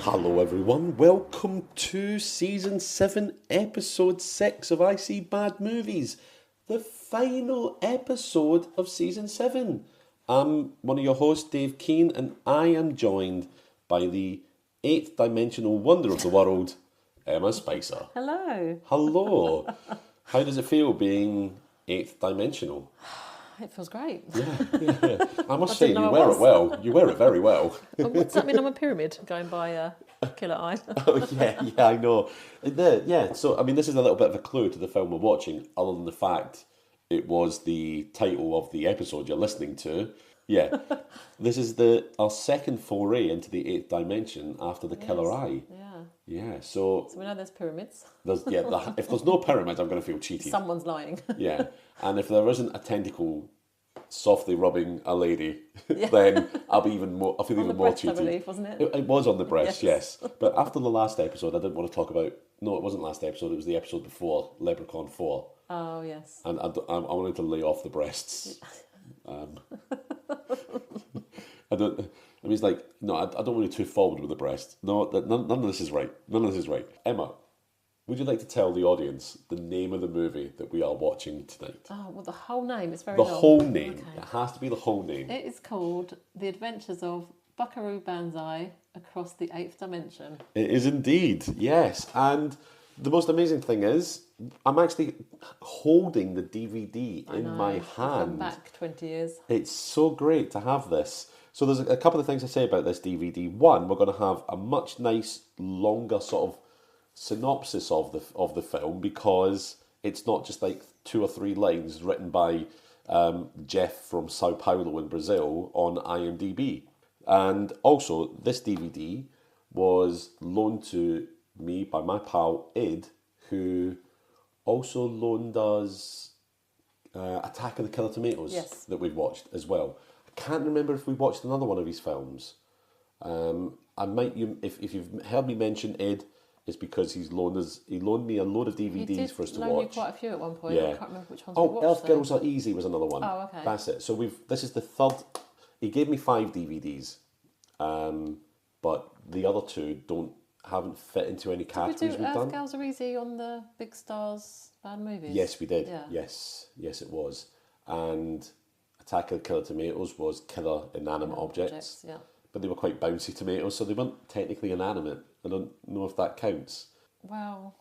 Hello everyone, welcome to Season 7, Episode 6 of I See Bad Movies. The final episode of Season 7. I'm one of your hosts, Dave Keane, and I am joined by the 8th dimensional wonder of the world, Emma Spicer. Hello. Hello. How does it feel being 8th dimensional? It feels great. Yeah. I must say, you know I wear was. it well. You wear it very well. Does that mean I'm a pyramid going by Killer Eye? Oh, yeah, I know. So, I mean, this is a little bit of a clue to the film we're watching, other than the fact it was the title of the episode you're listening to. Yeah. This is our second foray into the 8th dimension after the Killer Eye. Yeah. Yeah, so we know there's pyramids. If there's no pyramids, I'm going to feel cheated. Someone's lying. Yeah, and if there isn't a tentacle softly rubbing a lady, then I'll feel even more breast, cheated. I believe, wasn't it? It was on the breast, yes. But after the last episode, I didn't want to talk about... No, it wasn't last episode, it was the episode before, Leprechaun 4. Oh, yes. And I wanted to lay off the breasts. I don't want to be too forward with the breast. No, none of this is right. None of this is right. Emma, would you like to tell the audience the name of the movie that we are watching tonight? Oh, well, the whole name is very The long. whole name. Okay. It has to be the whole name. It is called The Adventures of Buckaroo Banzai Across the 8th Dimension. It is indeed, yes. And the most amazing thing is, I'm actually holding the DVD in my hand. Gone back 20 years. It's so great to have this. So there's a couple of things to say about this DVD. One, we're going to have a much nice, longer sort of synopsis of the film, because it's not just like 2 or 3 lines written by Jeff from Sao Paulo in Brazil on IMDb. And also, this DVD was loaned to me by my pal Ed, who also loaned us Attack of the Killer Tomatoes that we've watched as well. I can't remember if we watched another one of his films. If you've heard me mention Ed, it's because he loaned me a load of DVDs for us to watch. He loaned you quite a few at one point. Yeah. I can't remember which ones we watched. Earth Girls Are Easy was another one. Oh, okay. That's it. So this is the third. He gave me 5 DVDs, but the other 2 haven't fit into any categories Did we do we've done. Earth Girls Are Easy on the Big Stars Bad Movies? Yes, we did. Yeah. Yes, it was. And Attack of the Killer Tomatoes was killer inanimate objects. Yeah. But they were quite bouncy tomatoes, so they weren't technically inanimate. I don't know if that counts. Well.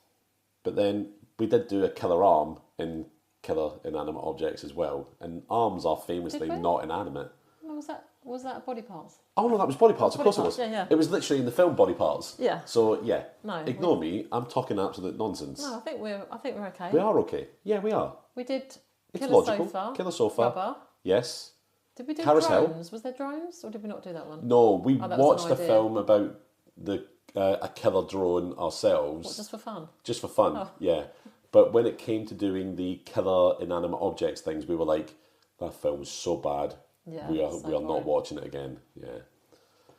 But then we did do a killer arm in killer inanimate objects as well. And arms are famously not inanimate. No, was that body parts? Oh no, that was body parts. Of course it was. Yeah. It was literally in the film Body Parts. Yeah. So yeah. No. Ignore me. I'm talking absolute nonsense. No, I think we're okay. We are okay. Yeah, we are. We did It's Killer logical. Sofa. Killer Sofa. Rubber. Yes. Did we do Carousel. drones? Was there drones, or did we not do that one? No, we that was watched an a idea. film about a killer drone ourselves. What, just for fun? Just for fun, yeah. But when it came to doing the killer inanimate objects things, we were like, that film was so bad. Yeah. We are not watching it again. Yeah.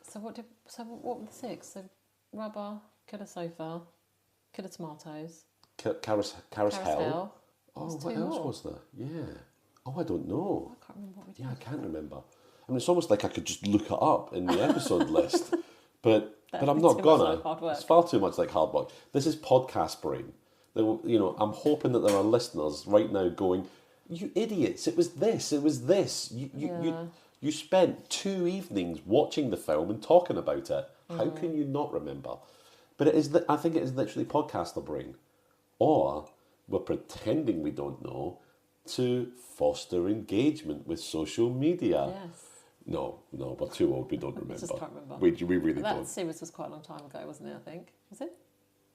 So what were the 6? So Rubber, Killer Sofa, Killer Tomatoes, Carousel. Oh, There's what 2 else more. was there? Yeah. Oh, I don't know. I can't remember what we did. Yeah, I can't remember. I mean, it's almost like I could just look it up in the episode list, but That'd I'm be not too much gonna. like hard work. It's far too much like hard work. This is podcast brain. I'm hoping that there are listeners right now going, "You idiots! It was this. It was this. You spent 2 evenings watching the film and talking about it. How can you not remember?" But it is. I think it is literally podcaster brain, or we're pretending we don't know to foster engagement with social media. Yes. No, we're too old. We don't remember. Just can't remember. We really That don't. series was quite a long time ago, wasn't it? I think. Was it?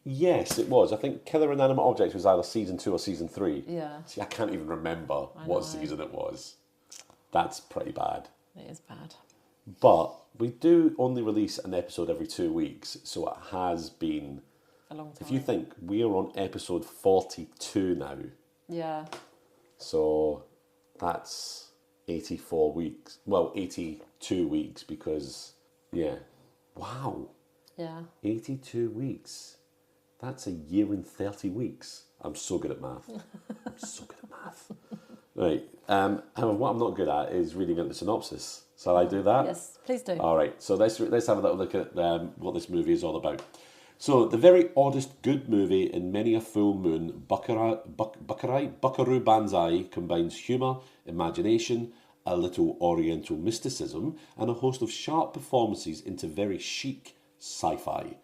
Yes, it was. I think Killer Inanimate Objects was either season 2 or season 3. Yeah. See, I can't even remember I what know. season it was. That's pretty bad. It is bad. But we do only release an episode every 2 weeks, so it has been... A long time. If you think, we are on episode 42 now. Yeah. So that's 84 weeks. Well, 82 weeks because, yeah. Wow. Yeah. 82 weeks. That's a year and 30 weeks. I'm so good at math. I'm so good at math. Right. However, what I'm not good at is reading out the synopsis. Shall I do that? Yes, please do. All right, so let's have a little look at what this movie is all about. So, the very oddest good movie in many a full moon, Buckaroo Banzai combines humour, imagination, a little oriental mysticism, and a host of sharp performances into very chic sci-fi.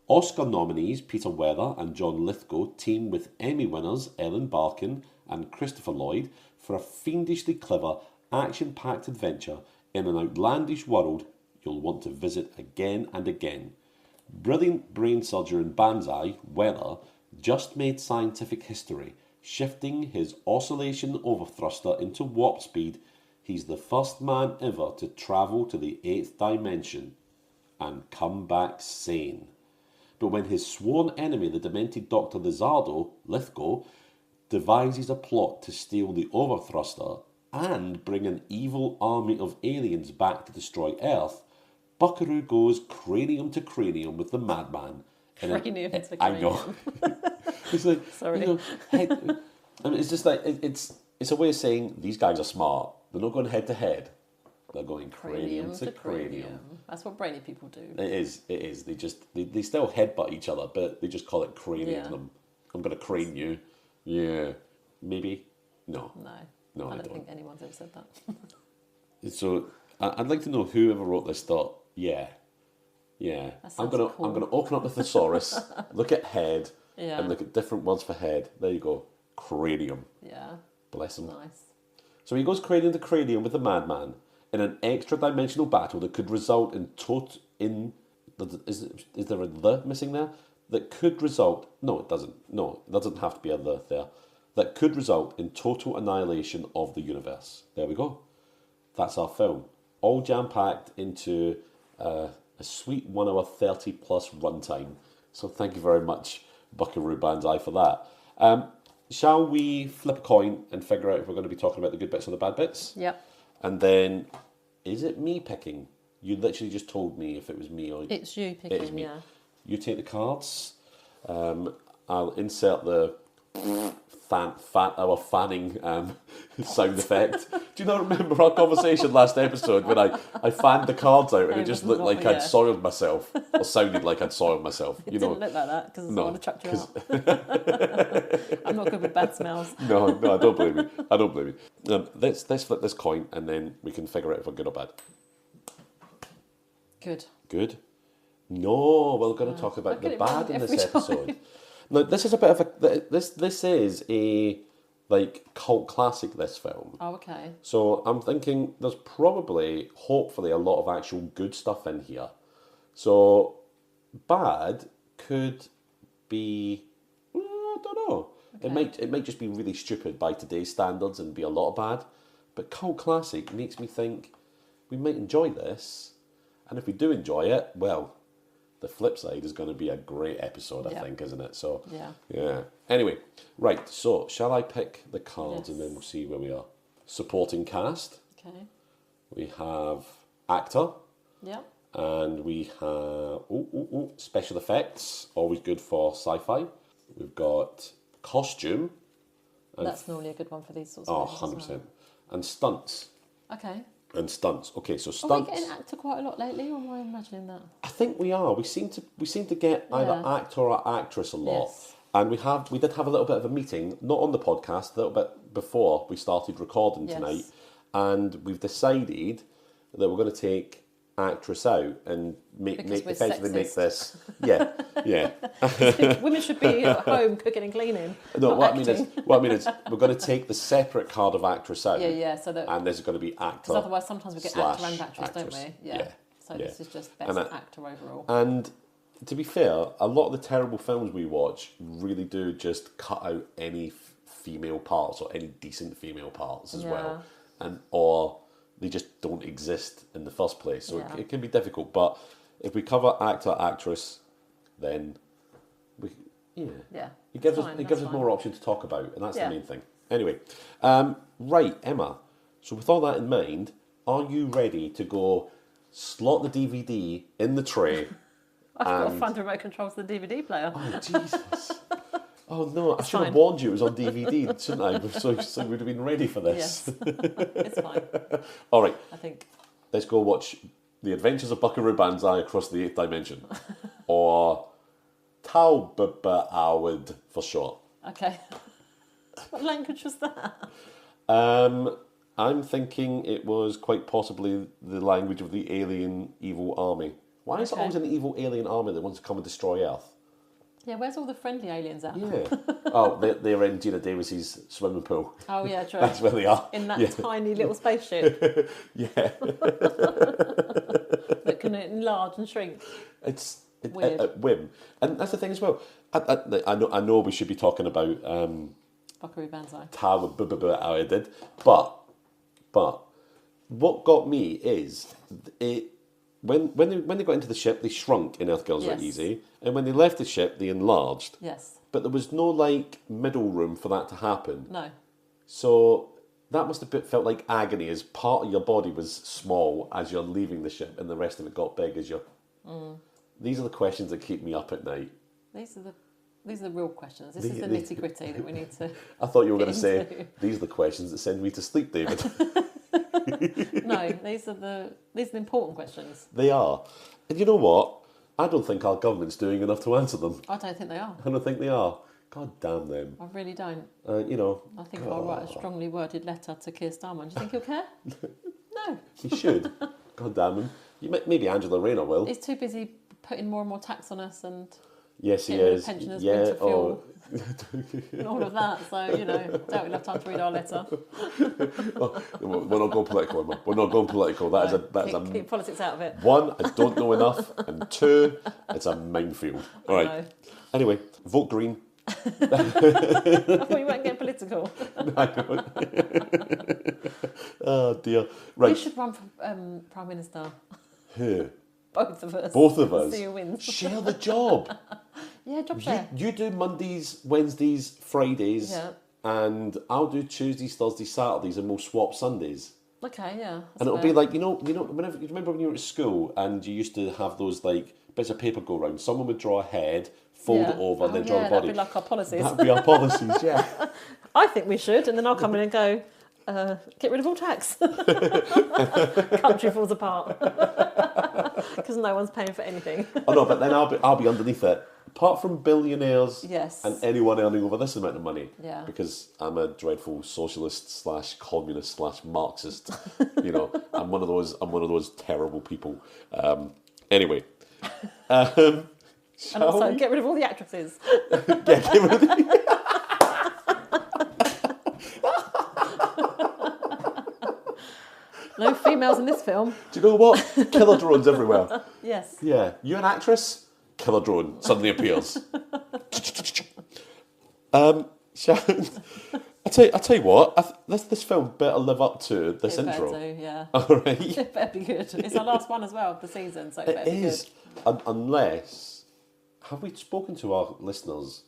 Oscar nominees Peter Weller and John Lithgow team with Emmy winners Ellen Barkin and Christopher Lloyd for a fiendishly clever, action-packed adventure in an outlandish world you'll want to visit again and again. Brilliant brain surgeon Banzai, Weller, just made scientific history, shifting his oscillation overthruster into warp speed. He's the first man ever to travel to the 8th dimension and come back sane. But when his sworn enemy, the demented Dr. Lithgow, devises a plot to steal the overthruster and bring an evil army of aliens back to destroy Earth, Buckaroo goes cranium to cranium with the madman. Cranium to cranium. I know. It's like, sorry. I mean, it's just like it's a way of saying these guys are smart. They're not going head to head. They're going cranium to cranium. That's what brainy people do. It is. They still headbutt each other, but they just call it craning. Yeah. I'm going to crane you. Yeah. Maybe. No. No, I don't think anyone's ever said that. So I'd like to know whoever wrote this thought. Yeah. I'm gonna open up the thesaurus, look at head, and look at different words for head. There you go. Cranium. Yeah. Bless him. Nice. So he goes cranium to cranium with the madman in an extra-dimensional battle that could result in is there a the missing there? That could result... No, it doesn't. No, it doesn't have to be a the there. That could result in total annihilation of the universe. There we go. That's our film. All jam-packed into a sweet 1 hour 30 plus runtime. So thank you very much, Buckaroo Banzai, for that. Shall we flip a coin and figure out if we're going to be talking about the good bits or the bad bits? Yep. And then, is it me picking? You literally just told me if it was me or... It's you picking, it is me. yeah. You take the cards. I'll insert the fanning sound effect. Do you not remember our conversation last episode when I fanned the cards out and it just looked like I'd soiled myself, or sounded like I'd soiled myself? It didn't look like that because I want to chuck you out. I'm not good with bad smells. No, I don't blame you. Let's flip this coin and then we can figure out if we're good or bad. Good? No, we're going to talk about the bad in this episode. Now, this is a bit of a... This is a, cult classic, this film. Oh, okay. So I'm thinking there's probably, hopefully, a lot of actual good stuff in here. So, bad could be... I don't know. Okay. It might just be really stupid by today's standards and be a lot of bad. But cult classic makes me think we might enjoy this. And if we do enjoy it, well... The flip side is going to be a great episode, I think, isn't it? So, yeah. Anyway, right, so shall I pick the cards and then we'll see where we are? Supporting cast. Okay. We have actor. Yeah. And we have special effects, always good for sci-fi. We've got costume. That's normally a good one for these sorts of things. 100%. And stunts. Okay. And stunts. Okay, so stunts. Are we getting actor quite a lot lately, or am I imagining that? I think we are. We seem to get either actor or actress a lot. Yes. And we did have a little bit of a meeting, not on the podcast, a little bit before we started recording tonight, and we've decided that we're going to take actress out and make this. Yeah. Women should be at home cooking and cleaning. No, what I mean is we're going to take the separate card of actress out. Yeah. So that, and this is going to be actor. Because otherwise, sometimes we get actor and actress, don't we? Yeah. So this is just best actor overall. And to be fair, a lot of the terrible films we watch really do just cut out any female parts or any decent female parts as well, or they just don't exist in the first place. So it can be difficult. But if we cover actor, actress, then it gives us more option to talk about, and that's the main thing. Anyway, right, Emma. So with all that in mind, are you ready to go slot the DVD in the tray? I've got a fun remote control to the DVD player. Oh, Jesus. Oh, no, I should have warned you it was on DVD, shouldn't I? So we would have been ready for this. Yes, it's fine. All right. I think. let's go watch The Adventures of Buckaroo Banzai Across the Eighth Dimension. Or TAOBBATED for short. Okay. What language was that? I'm thinking it was quite possibly the language of the alien evil army. Why is it always an evil alien army that wants to come and destroy Earth? Yeah, where's all the friendly aliens at? Yeah. Oh, they're in Gina Davis's swimming pool. Oh, yeah, true. That's where they are. In that tiny little spaceship. Yeah. That can enlarge and shrink. It's Weird. at whim. And that's the thing as well. I know we should be talking about Buckaroo Banzai. TAOBBATED, but what got me is when they got into the ship, they shrunk in Earth Girls Are Easy, and when they left the ship, they enlarged. Yes. But there was no like middle room for that to happen. No. So that must have felt like agony, as part of your body was small as you're leaving the ship, and the rest of it got big as you're. These are the questions that keep me up at night. These are the real questions. This is the nitty gritty that we need to. I thought you were going to say these are the questions that send me to sleep, David. No, these are the important questions. They are, and you know what? I don't think our government's doing enough to answer them. I don't think they are. I don't think they are. God damn them. I really don't. I think I'll write a strongly worded letter to Keir Starmer. Do you think he'll care? No. He should. God damn him. Maybe Angela Rayner will. He's too busy putting more and more tax on us and yes, he is. Pensioners, yeah. winter fuel, and all of that. So doubt we'll have time to read our letter. We're not going political, Emma. We're not going political. Keep politics out of it. One, I don't know enough, and two, it's a minefield. All right. Anyway, vote Green. I thought you weren't getting political. I don't. Oh dear. Right. We should run for Prime Minister. Who? Both of us. Both of us. See who wins. Share the job. Yeah, job share. You do Mondays, Wednesdays, Fridays, and I'll do Tuesdays, Thursdays, Saturdays, and we'll swap Sundays. Okay, yeah. And it'll be like whenever you remember when you were at school and you used to have those like bits of paper go round. Someone would draw a head, fold it over, and then draw a body. That'd be like our policies. That'd be our policies, yeah. I think we should, and then I'll come in and go, get rid of all tax. Country falls apart because no one's paying for anything. Oh no, but then I'll be underneath it. Apart from billionaires and anyone earning over this amount of money, because I'm a dreadful socialist / communist / Marxist. I'm one of those terrible people. Anyway, and also get rid of all the actresses. Get rid of the. No females in this film. Do you know what? Killer drones everywhere. Yes. Yeah. You an actress? Killer drone suddenly appears. Sharon, I tell you what. This film better live up to this intro. Better do, yeah. All right. It better be good. It's our last one as well of the season, so it better be good. Unless, have we spoken to our listeners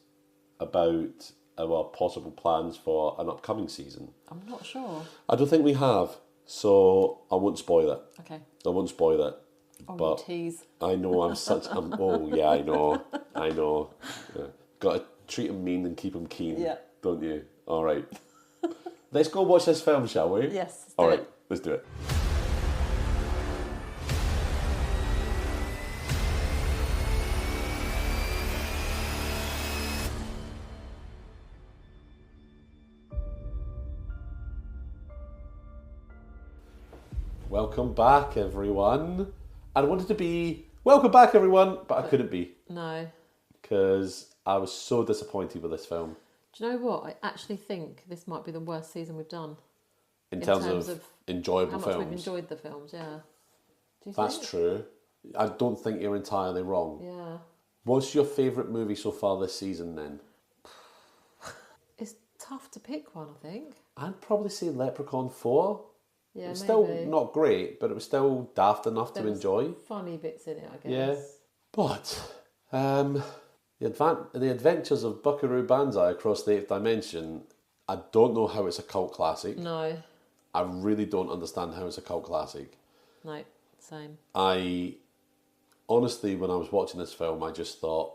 about our possible plans for an upcoming season? I'm not sure. I don't think we have. So I won't spoil it. Okay. I won't spoil it. Oh, but you tease. I know oh yeah, I know. Yeah. Got to treat him mean and keep him keen. Yeah. Don't you? All right. Let's go watch this film, shall we? Yes. All right. Let's do it. Welcome back, everyone. I wanted to be welcome back, everyone, but I couldn't be. No. Because I was so disappointed with this film. Do you know what? I actually think this might be the worst season we've done. In terms of enjoyable films. How much we've enjoyed the films, yeah. Do you That's think? true. I don't think you're entirely wrong. Yeah. What's your favourite movie so far this season, then? It's tough to pick one, I think. I'd probably say Leprechaun 4. Yeah, it's maybe. Still not great, but it was still daft enough to enjoy. Funny bits in it, I guess. Yeah, but the Adventures of Buckaroo Banzai Across the Eighth Dimension. I don't know how it's a cult classic. No. I really don't understand how it's a cult classic. No, same. I honestly, when I was watching this film, I just thought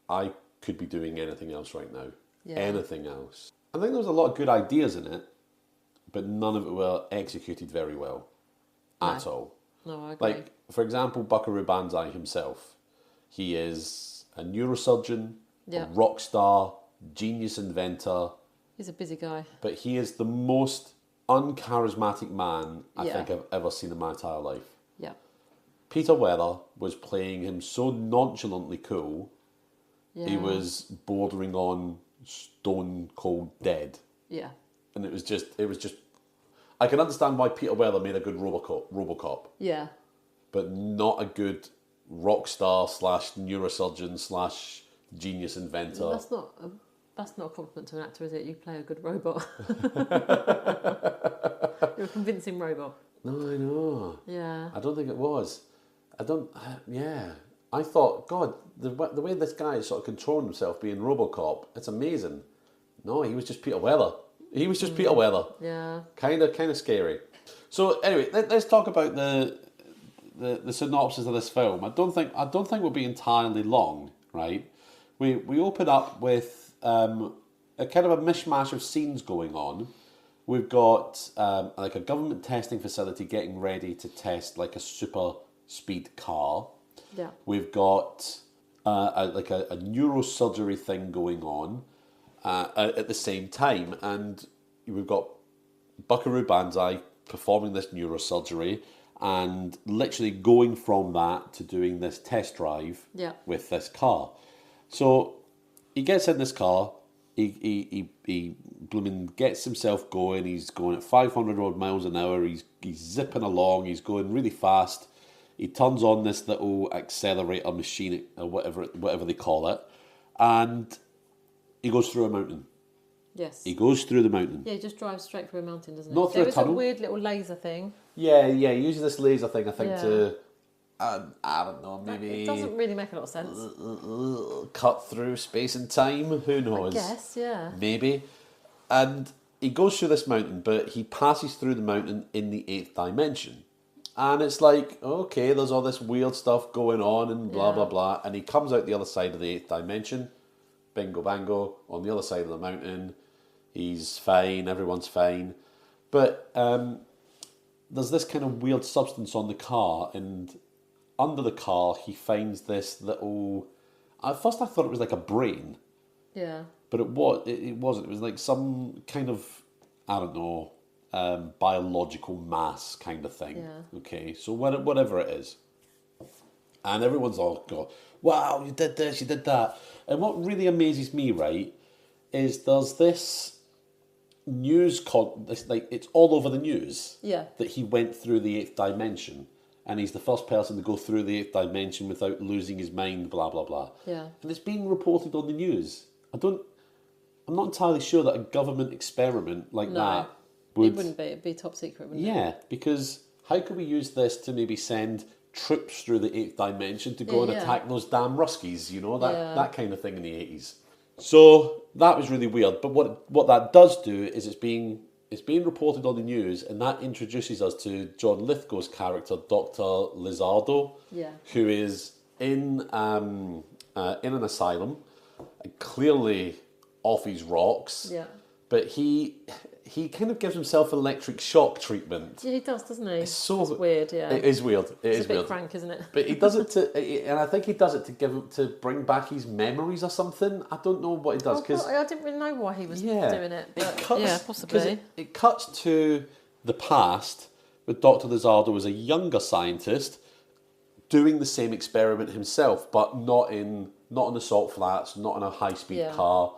I could be doing anything else right now. Yeah. Anything else. I think there was a lot of good ideas in it, but none of it were executed very well at all. No, I agree. Like, for example, Buckaroo Banzai himself. He is a neurosurgeon, a rock star, genius inventor. He's a busy guy. But he is the most uncharismatic man I think I've ever seen in my entire life. Yeah. Peter Weller was playing him so nonchalantly cool, he was bordering on stone cold dead. Yeah. And it was just, I can understand why Peter Weller made a good Robocop. Yeah. But not a good rock star / neurosurgeon / genius inventor. That's not a compliment to an actor, is it? You play a good robot. You're a convincing robot. No, I know. Yeah. I don't think it was. I thought, God, the way this guy is sort of controlling himself being Robocop, it's amazing. No, he was just Peter Weller. He was just Peter Weller. Yeah. Kind of scary. So anyway, let's talk about the synopsis of this film. I don't think we'll be entirely long, right? We open up with a kind of a mishmash of scenes going on. We've got like a government testing facility getting ready to test like a super speed car. Yeah. We've got a neurosurgery thing going on at the same time, and we've got Buckaroo Banzai performing this neurosurgery and literally going from that to doing this test drive with this car. So he gets in this car, he blooming gets himself going, he's going at 500 odd miles an hour, he's zipping along, he's going really fast. He turns on this little accelerator machine, or whatever they call it, and he goes through a mountain. Yes. He goes through the mountain. Yeah, he just drives straight through a mountain, doesn't he? Not through a tunnel. There is a weird little laser thing. Yeah, he uses this laser thing, I think, to, I don't know, maybe... It doesn't really make a lot of sense. Cut through space and time, who knows? I guess, yeah. Maybe. And he goes through this mountain, but he passes through the mountain in the 8th dimension. And it's like, okay, there's all this weird stuff going on and blah, blah, blah. And he comes out the other side of the 8th dimension. Bingo, bango. On the other side of the mountain. He's fine. Everyone's fine. But there's this kind of weird substance on the car. And under the car, he finds this little... At first, I thought it was like a brain. Yeah. But it wasn't. It was like some kind of, I don't know... biological mass kind of thing. Yeah. Okay, so whatever it is. And everyone's all go, wow, you did this, you did that. And what really amazes me, right, is there's this news, it's all over the news that he went through the 8th dimension. And he's the first person to go through the 8th dimension without losing his mind, blah, blah, blah. Yeah. And it's being reported on the news. I'm not entirely sure that a government experiment like that it wouldn't be. It'd be top secret, wouldn't it? Yeah, because how could we use this to maybe send troops through the 8th dimension to go and attack those damn Ruskies, that kind of thing in the 80s. So that was really weird. But what that does do is it's being reported on the news, and that introduces us to John Lithgow's character, Dr. Lizardo, who is in an asylum, clearly off his rocks. Yeah. But he kind of gives himself electric shock treatment. Yeah, he does, doesn't he? It's weird, yeah. It is weird. It's a bit crank, isn't it? But he does it and I think he does it to bring back his memories or something. I don't know what he does. I didn't really know why he was doing it. But possibly. It cuts to the past with Dr. Lizardo as a younger scientist doing the same experiment himself, but not in the salt flats, not in a high-speed car.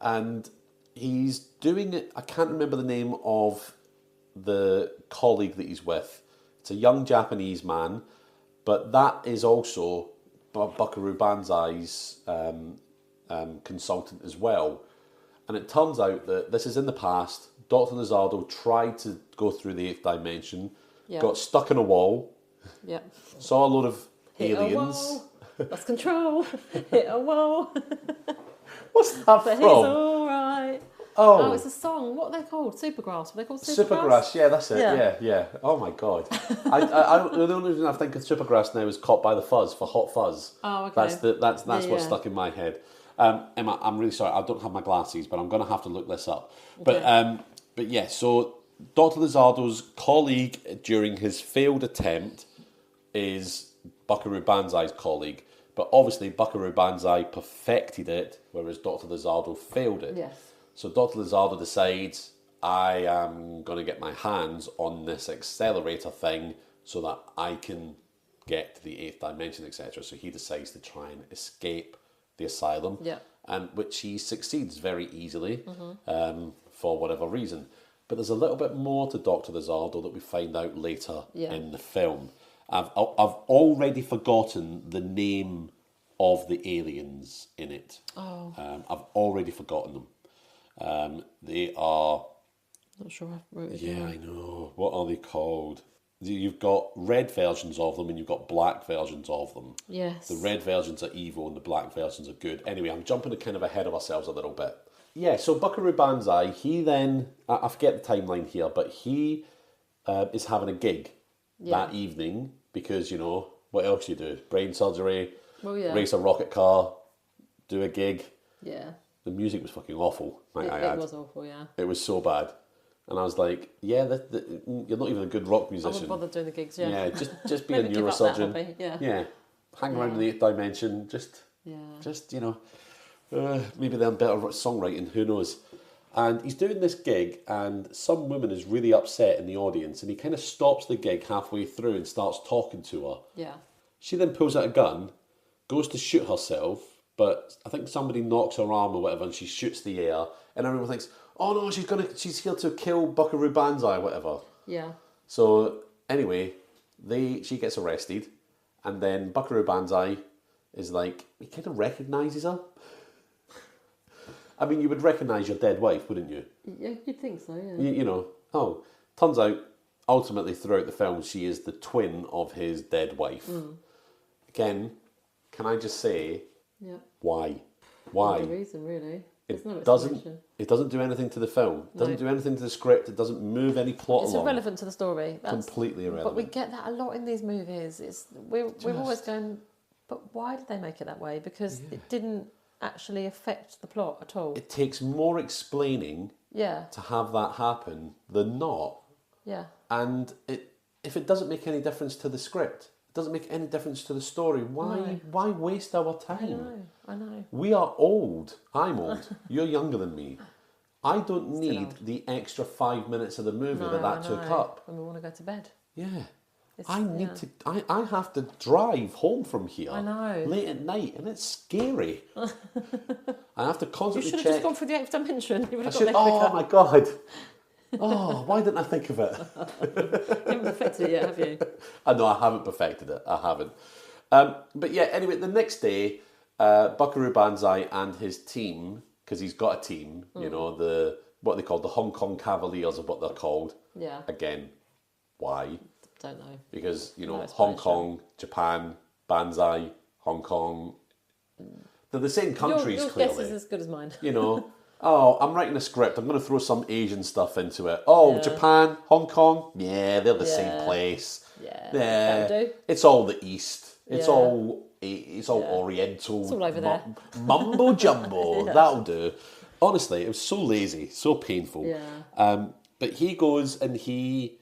And he's doing it, I can't remember the name of the colleague that he's with. It's a young Japanese man, but that is also Buckaroo Banzai's consultant as well. And it turns out that this is in the past. Dr. Lizardo tried to go through the 8th dimension, got stuck in a wall, saw a load of aliens. Lost control, hit a wall. What's that but from? He's all right. Oh, it's a song. What are they called? Supergrass. Were they called Supergrass? Supergrass, yeah, that's it. Yeah. Oh my God. The only reason I think of Supergrass now is Caught by the Fuzz for Hot Fuzz. Oh, okay. That's what's stuck in my head. Emma, I'm really sorry. I don't have my glasses, but I'm going to have to look this up. Okay. But yeah. So Dr. Lizardo's colleague during his failed attempt is Buckaroo Banzai's colleague. But obviously, Buckaroo Banzai perfected it, whereas Dr. Lizardo failed it. Yes. So Dr. Lizardo decides, I am going to get my hands on this accelerator thing so that I can get to the 8th dimension, etc. So he decides to try and escape the asylum, Yeah. and which he succeeds very easily for whatever reason. But there's a little bit more to Dr. Lizardo that we find out later in the film. I've already forgotten the name of the aliens in it. Oh. I've already forgotten them. They are... Not sure I've wrote it Yeah, down. I know. What are they called? You've got red versions of them and you've got black versions of them. Yes. The red versions are evil and the black versions are good. Anyway, I'm jumping kind of ahead of ourselves a little bit. Yeah, so Buckaroo Banzai, he then... I forget the timeline here, but he is having a gig that evening because, you know, what else you do? Brain surgery, race a rocket car, do a gig. Yeah. The music was fucking awful, might I add. It was awful, yeah. It was so bad. And I was like, yeah, you're not even a good rock I musician. wouldn't bother doing the gigs, yeah. Yeah, just be a Maybe give up that neurosurgeon. hobby, yeah. Yeah, hang around in the 8th dimension. Just you know, maybe they're better at songwriting. Who knows? And he's doing this gig, and some woman is really upset in the audience, and he kind of stops the gig halfway through and starts talking to her. Yeah. She then pulls out a gun, goes to shoot herself, but I think somebody knocks her arm or whatever, and she shoots the air, and everyone thinks, oh no, she's here to kill Buckaroo Banzai or whatever. Yeah. So anyway, she gets arrested, and then Buckaroo Banzai is like, he kind of recognises her. I mean, you would recognise your dead wife, wouldn't you? Yeah, you'd think so, yeah. You know, turns out, ultimately throughout the film, she is the twin of his dead wife. Again, can I just say, why? Why? No reason, really. There's no It explanation. doesn't do anything to the film. It doesn't do anything to the script. It doesn't move any plot It's along. irrelevant to the story. Completely irrelevant. But we get that a lot in these movies. We're always going, but why did they make it that way? Because it didn't actually affect the plot at all. It takes more explaining Yeah. to have that happen than not. Yeah. And if it doesn't make any difference to the script, it doesn't make any difference to the story, why waste our time? I know. We are old. I'm old. You're younger than me. I don't need the extra 5 minutes of the movie that took up. And we want to go to bed. Yeah. I have to drive home from here. I know. Late at night, and it's scary. I have to You constantly should have check. just gone for the 8th dimension. You would I have got should, there oh quicker. my god. Oh, why didn't I think of it? You haven't perfected it yet, have you? I know I haven't perfected it. I haven't. But yeah, anyway, the next day, Buckaroo Banzai and his team, because he's got a team, you know, what they call the Hong Kong Cavaliers are what they're called. Yeah. Again, why? Don't know. Because, you know, No Hong explanation. Kong, Japan, Banzai, Hong Kong, they're the same countries, your clearly. guess is as good as mine. You know, oh, I'm writing a script, I'm going to throw some Asian stuff into it. Oh, Japan, Hong Kong, yeah, they're the same place. Yeah, Yeah, that'll do. it's all the East. It's Yeah. all Oriental. It's all over there. Mumbo jumbo. That'll do. Honestly, it was so lazy, so painful. Yeah. But he goes and he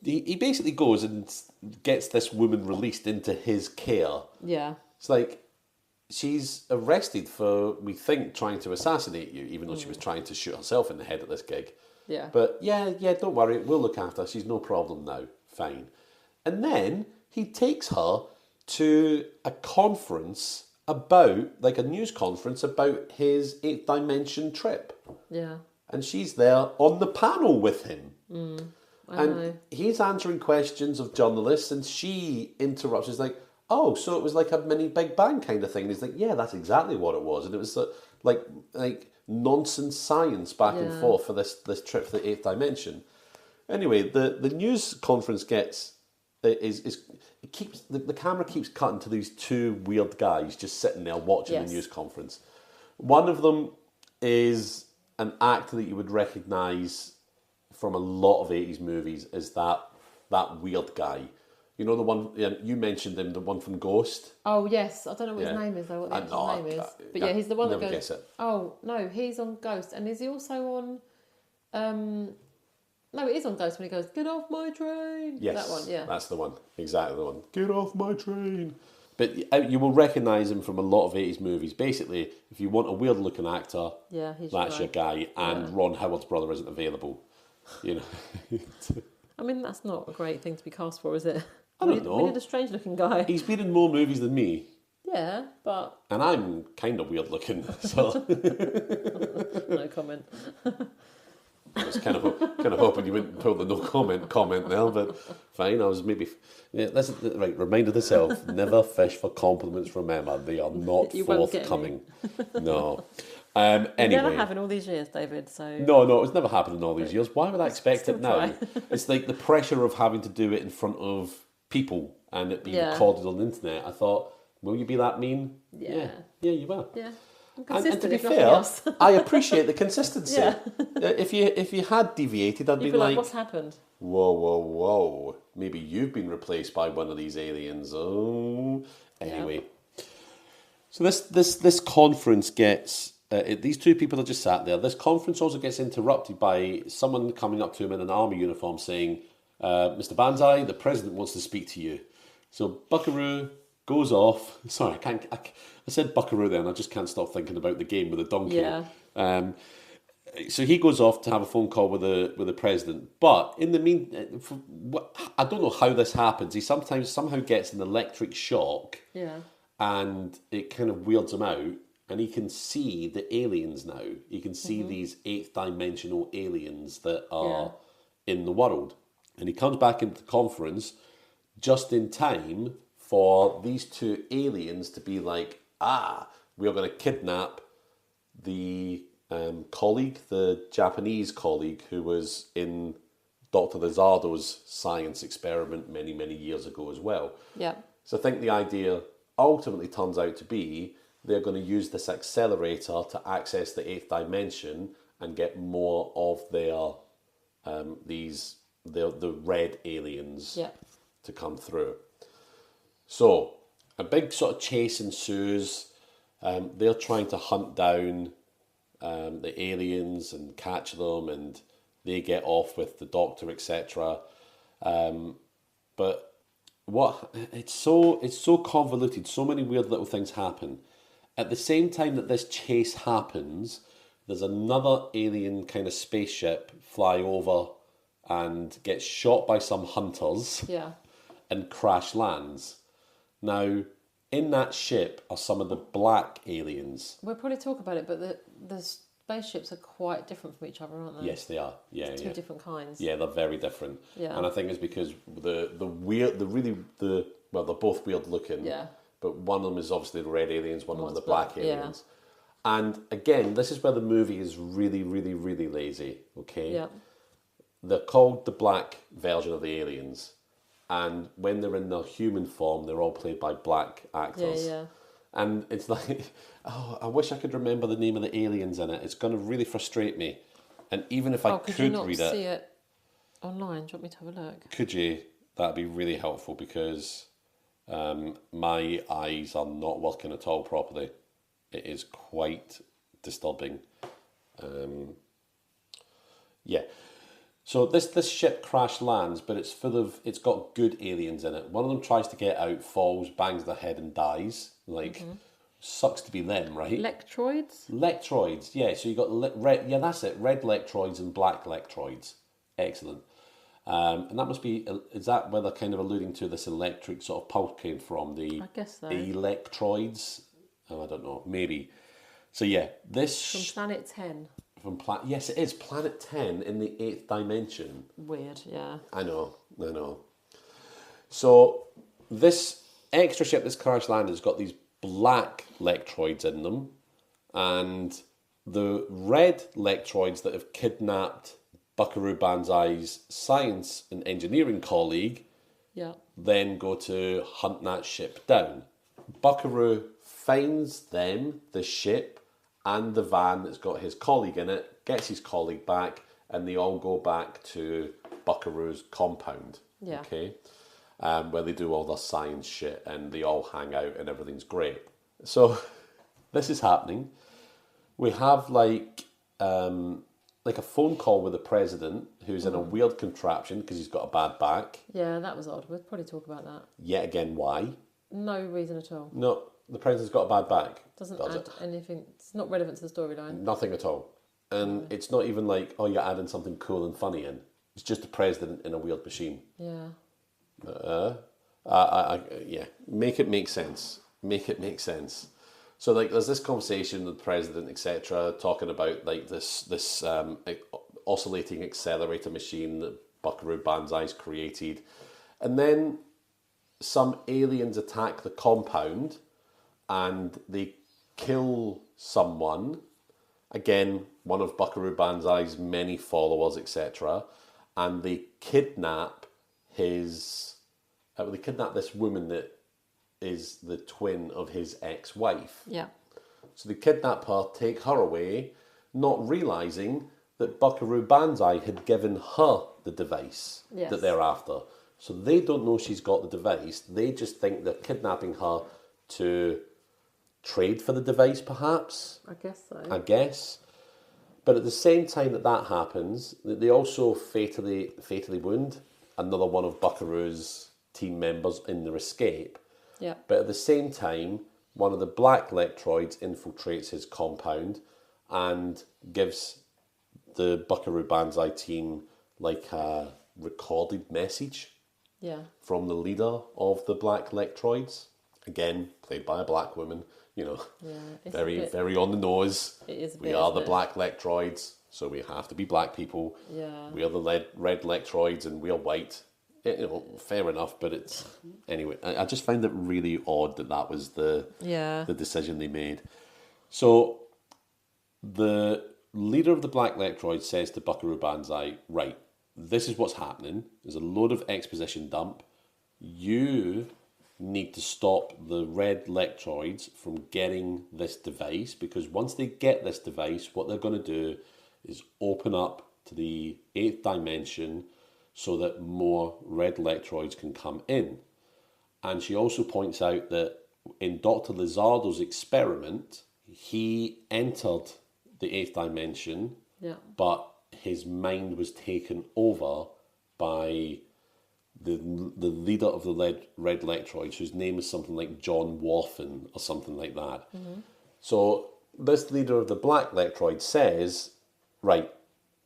basically goes and gets this woman released into his care. Yeah. It's like she's arrested for, we think, trying to assassinate you, even though she was trying to shoot herself in the head at this gig. Yeah. But yeah, don't worry, we'll look after her. She's no problem now. Fine. And then he takes her to a conference about, like a news conference about his 8th dimension trip. Yeah. And she's there on the panel with him. I know. He's answering questions of journalists, and she interrupts. She's like, oh, so it was like a mini Big Bang kind of thing. And he's like, yeah, that's exactly what it was. And it was like nonsense science back and forth for this trip to the 8th dimension. Anyway, the news conference the camera keeps cutting to these two weird guys just sitting there watching the news conference. One of them is an actor that you would recognise from a lot of 80s movies as that weird guy. You know the one, you mentioned him, the one from Ghost? Oh, yes. I don't know what his name is, though, what the actor's name is. But yeah, he's the one that goes... Guess it. Oh, no, he's on Ghost. And is he also on... No, it is on Ghost when he goes, "Get off my train." Yes, That one, yeah. that's the one. Exactly the one. Get off my train. But you will recognise him from a lot of 80s movies. Basically, if you want a weird-looking actor, Yeah, he's that's your guy. And Ron Howard's brother isn't available. You know. I mean, that's not a great thing to be cast for, is it? I don't know. We need a strange-looking guy. He's been in more movies than me. Yeah, but... And I'm kind of weird-looking, so... No comment. I was kind of hoping you wouldn't pull the no comment there, but fine. I was maybe listen. Right, remind of yourself: never fish for compliments from Emma. They are not forthcoming. No. Anyway, never have in all these years, David. So no, it's never happened in all these years. Why would I expect it now? try. It's like the pressure of having to do it in front of people and it being recorded on the internet. I thought, will you be that mean? Yeah, you will. Yeah. And to be fair, I appreciate the consistency. Yeah. If you had deviated, I'd You'd be like, what's happened? Whoa. Maybe you've been replaced by one of these aliens. Oh. Anyway. Yeah. So this conference gets... these two people are just sat there. This conference also gets interrupted by someone coming up to him in an army uniform saying, Mr. Banzai, the president wants to speak to you. So Buckaroo goes off. Sorry, I said Buckaroo then. I just can't stop thinking about the game with the donkey. Yeah. So he goes off to have a phone call with the president. But in the I don't know how this happens. He somehow gets an electric shock. Yeah. And it kind of weirds him out. And he can see the aliens now. He can see these 8th dimensional aliens that are in the world. And he comes back into the conference just in time for these two aliens to be like, we're going to kidnap the colleague, the Japanese colleague who was in Dr. Lizardo's science experiment many, many years ago as well. Yeah. So I think the idea ultimately turns out to be they're going to use this accelerator to access the 8th dimension and get more of their the red aliens to come through. So a big sort of chase ensues. They're trying to hunt down the aliens and catch them, and they get off with the doctor, etc. But it's so convoluted. So many weird little things happen. At the same time that this chase happens, there's another alien kind of spaceship fly over and gets shot by some hunters and crash lands. Now, in that ship are some of the black aliens. We'll probably talk about it, but the spaceships are quite different from each other, aren't they? Yes, they are. Yeah, two different kinds. Yeah, they're very different. Yeah. And I think it's because they're both weird looking. Yeah. But one of them is obviously the red aliens, one of them is the black aliens. Yeah. And again, this is where the movie is really, really, really lazy. Okay. Yeah. They're called the black version of the aliens. And when they're in their human form, they're all played by black actors. Yeah. And it's like, I wish I could remember the name of the aliens in it. It's going to really frustrate me. And even if I could you not read see it online? Do you want me to have a look? Could you? That'd be really helpful because my eyes are not working at all properly. It is quite disturbing. Yeah. So this ship crash lands, but it's got good aliens in it. One of them tries to get out, falls, bangs their head and dies. Sucks to be them, right? Lectroids? Lectroids, yeah. So you got red, yeah, that's it. Red lectroids and black lectroids. Excellent. And that must be, is that where they're kind of alluding to this electric sort of pulse came from? I guess so. Electroids? Oh, I don't know. Maybe. So yeah, this... From Planet 10. Yes, it is. Planet 10 in the 8th dimension. Weird, yeah. I know. So this extra ship, this crash landed, has got these black lectroids in them. And the red lectroids that have kidnapped Buckaroo Banzai's science and engineering colleague then go to hunt that ship down. Buckaroo finds them, the ship, and the van that's got his colleague in it, gets his colleague back, and they all go back to Buckaroo's compound. Yeah. Okay? Where they do all their science shit, and they all hang out, and everything's great. So, this is happening. We have, a like a phone call with the president, who's in a weird contraption because he's got a bad back. Yeah, that was odd. We'll probably talk about that. Yet again, why? No reason at all. No, the president's got a bad back. Doesn't add anything. It's not relevant to the storyline. Nothing at all. And it's not even like, oh, you're adding something cool and funny in. It's just the president in a weird machine. Yeah. Yeah, make it make sense. Make it make sense. So like, there's this conversation with the president, etc., talking about like this oscillating accelerator machine that Buckaroo Banzai's created, and then some aliens attack the compound, and they kill someone. Again, one of Buckaroo Banzai's many followers, etc., and they kidnap his. They kidnap this woman that is the twin of his ex-wife. Yeah. So they kidnap her, take her away, not realising that Buckaroo Banzai had given her the device that they're after. So they don't know she's got the device. They just think they're kidnapping her to trade for the device, perhaps. I guess so. I guess. But at the same time that happens, they also fatally wound another one of Buckaroo's team members in their escape. Yeah. But at the same time, one of the black Lectroids infiltrates his compound and gives the Buckaroo Banzai team like a recorded message from the leader of the black Lectroids. Again, played by a black woman, very on the nose. It is a bit, we are the black Lectroids, so we have to be black people. Yeah. We are the red Lectroids and we are white. Fair enough, but it's anyway. I just found it really odd that was the decision they made. So the leader of the Black Lectroid says to Buckaroo Banzai, "Right, this is what's happening. There's a load of exposition dump. You need to stop the red Lectroids from getting this device, because once they get this device, what they're going to do is open up to the 8th dimension." So that more red Lectroids can come in. And she also points out that in Dr. Lizardo's experiment, he entered the 8th dimension, but his mind was taken over by the leader of the red Lectroids, whose name is something like John Warfin or something like that. Mm-hmm. So this leader of the black Lectroid says, right,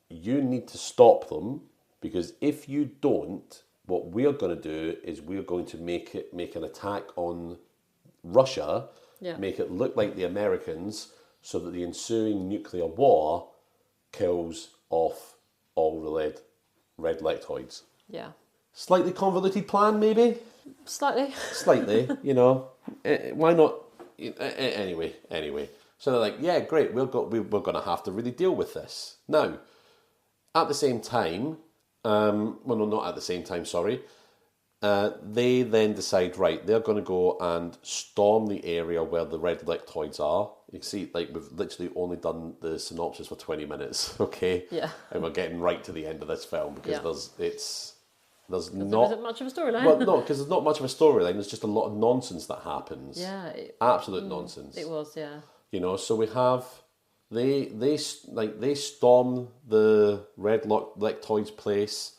you need to stop them, because if you don't, what we're going to do is we're going to make an attack on Russia, make it look like the Americans, so that the ensuing nuclear war kills off all the red Lectroids. Yeah. Slightly convoluted plan, maybe? Slightly. Slightly, why not? Anyway. So they're like, yeah, great, we're going to have to really deal with this. Now, at the same time, not at the same time, sorry. They then decide, right, they're going to go and storm the area where the red Lectroids are. You can see, like, we've literally only done the synopsis for 20 minutes, okay? Yeah. And we're getting right to the end of this film, because there's there not... isn't much of a storyline. Well, no, because there's not much of a storyline. There's just a lot of nonsense that happens. Yeah. Absolute nonsense. It was, yeah. So we have... They storm the red Lectroid's place.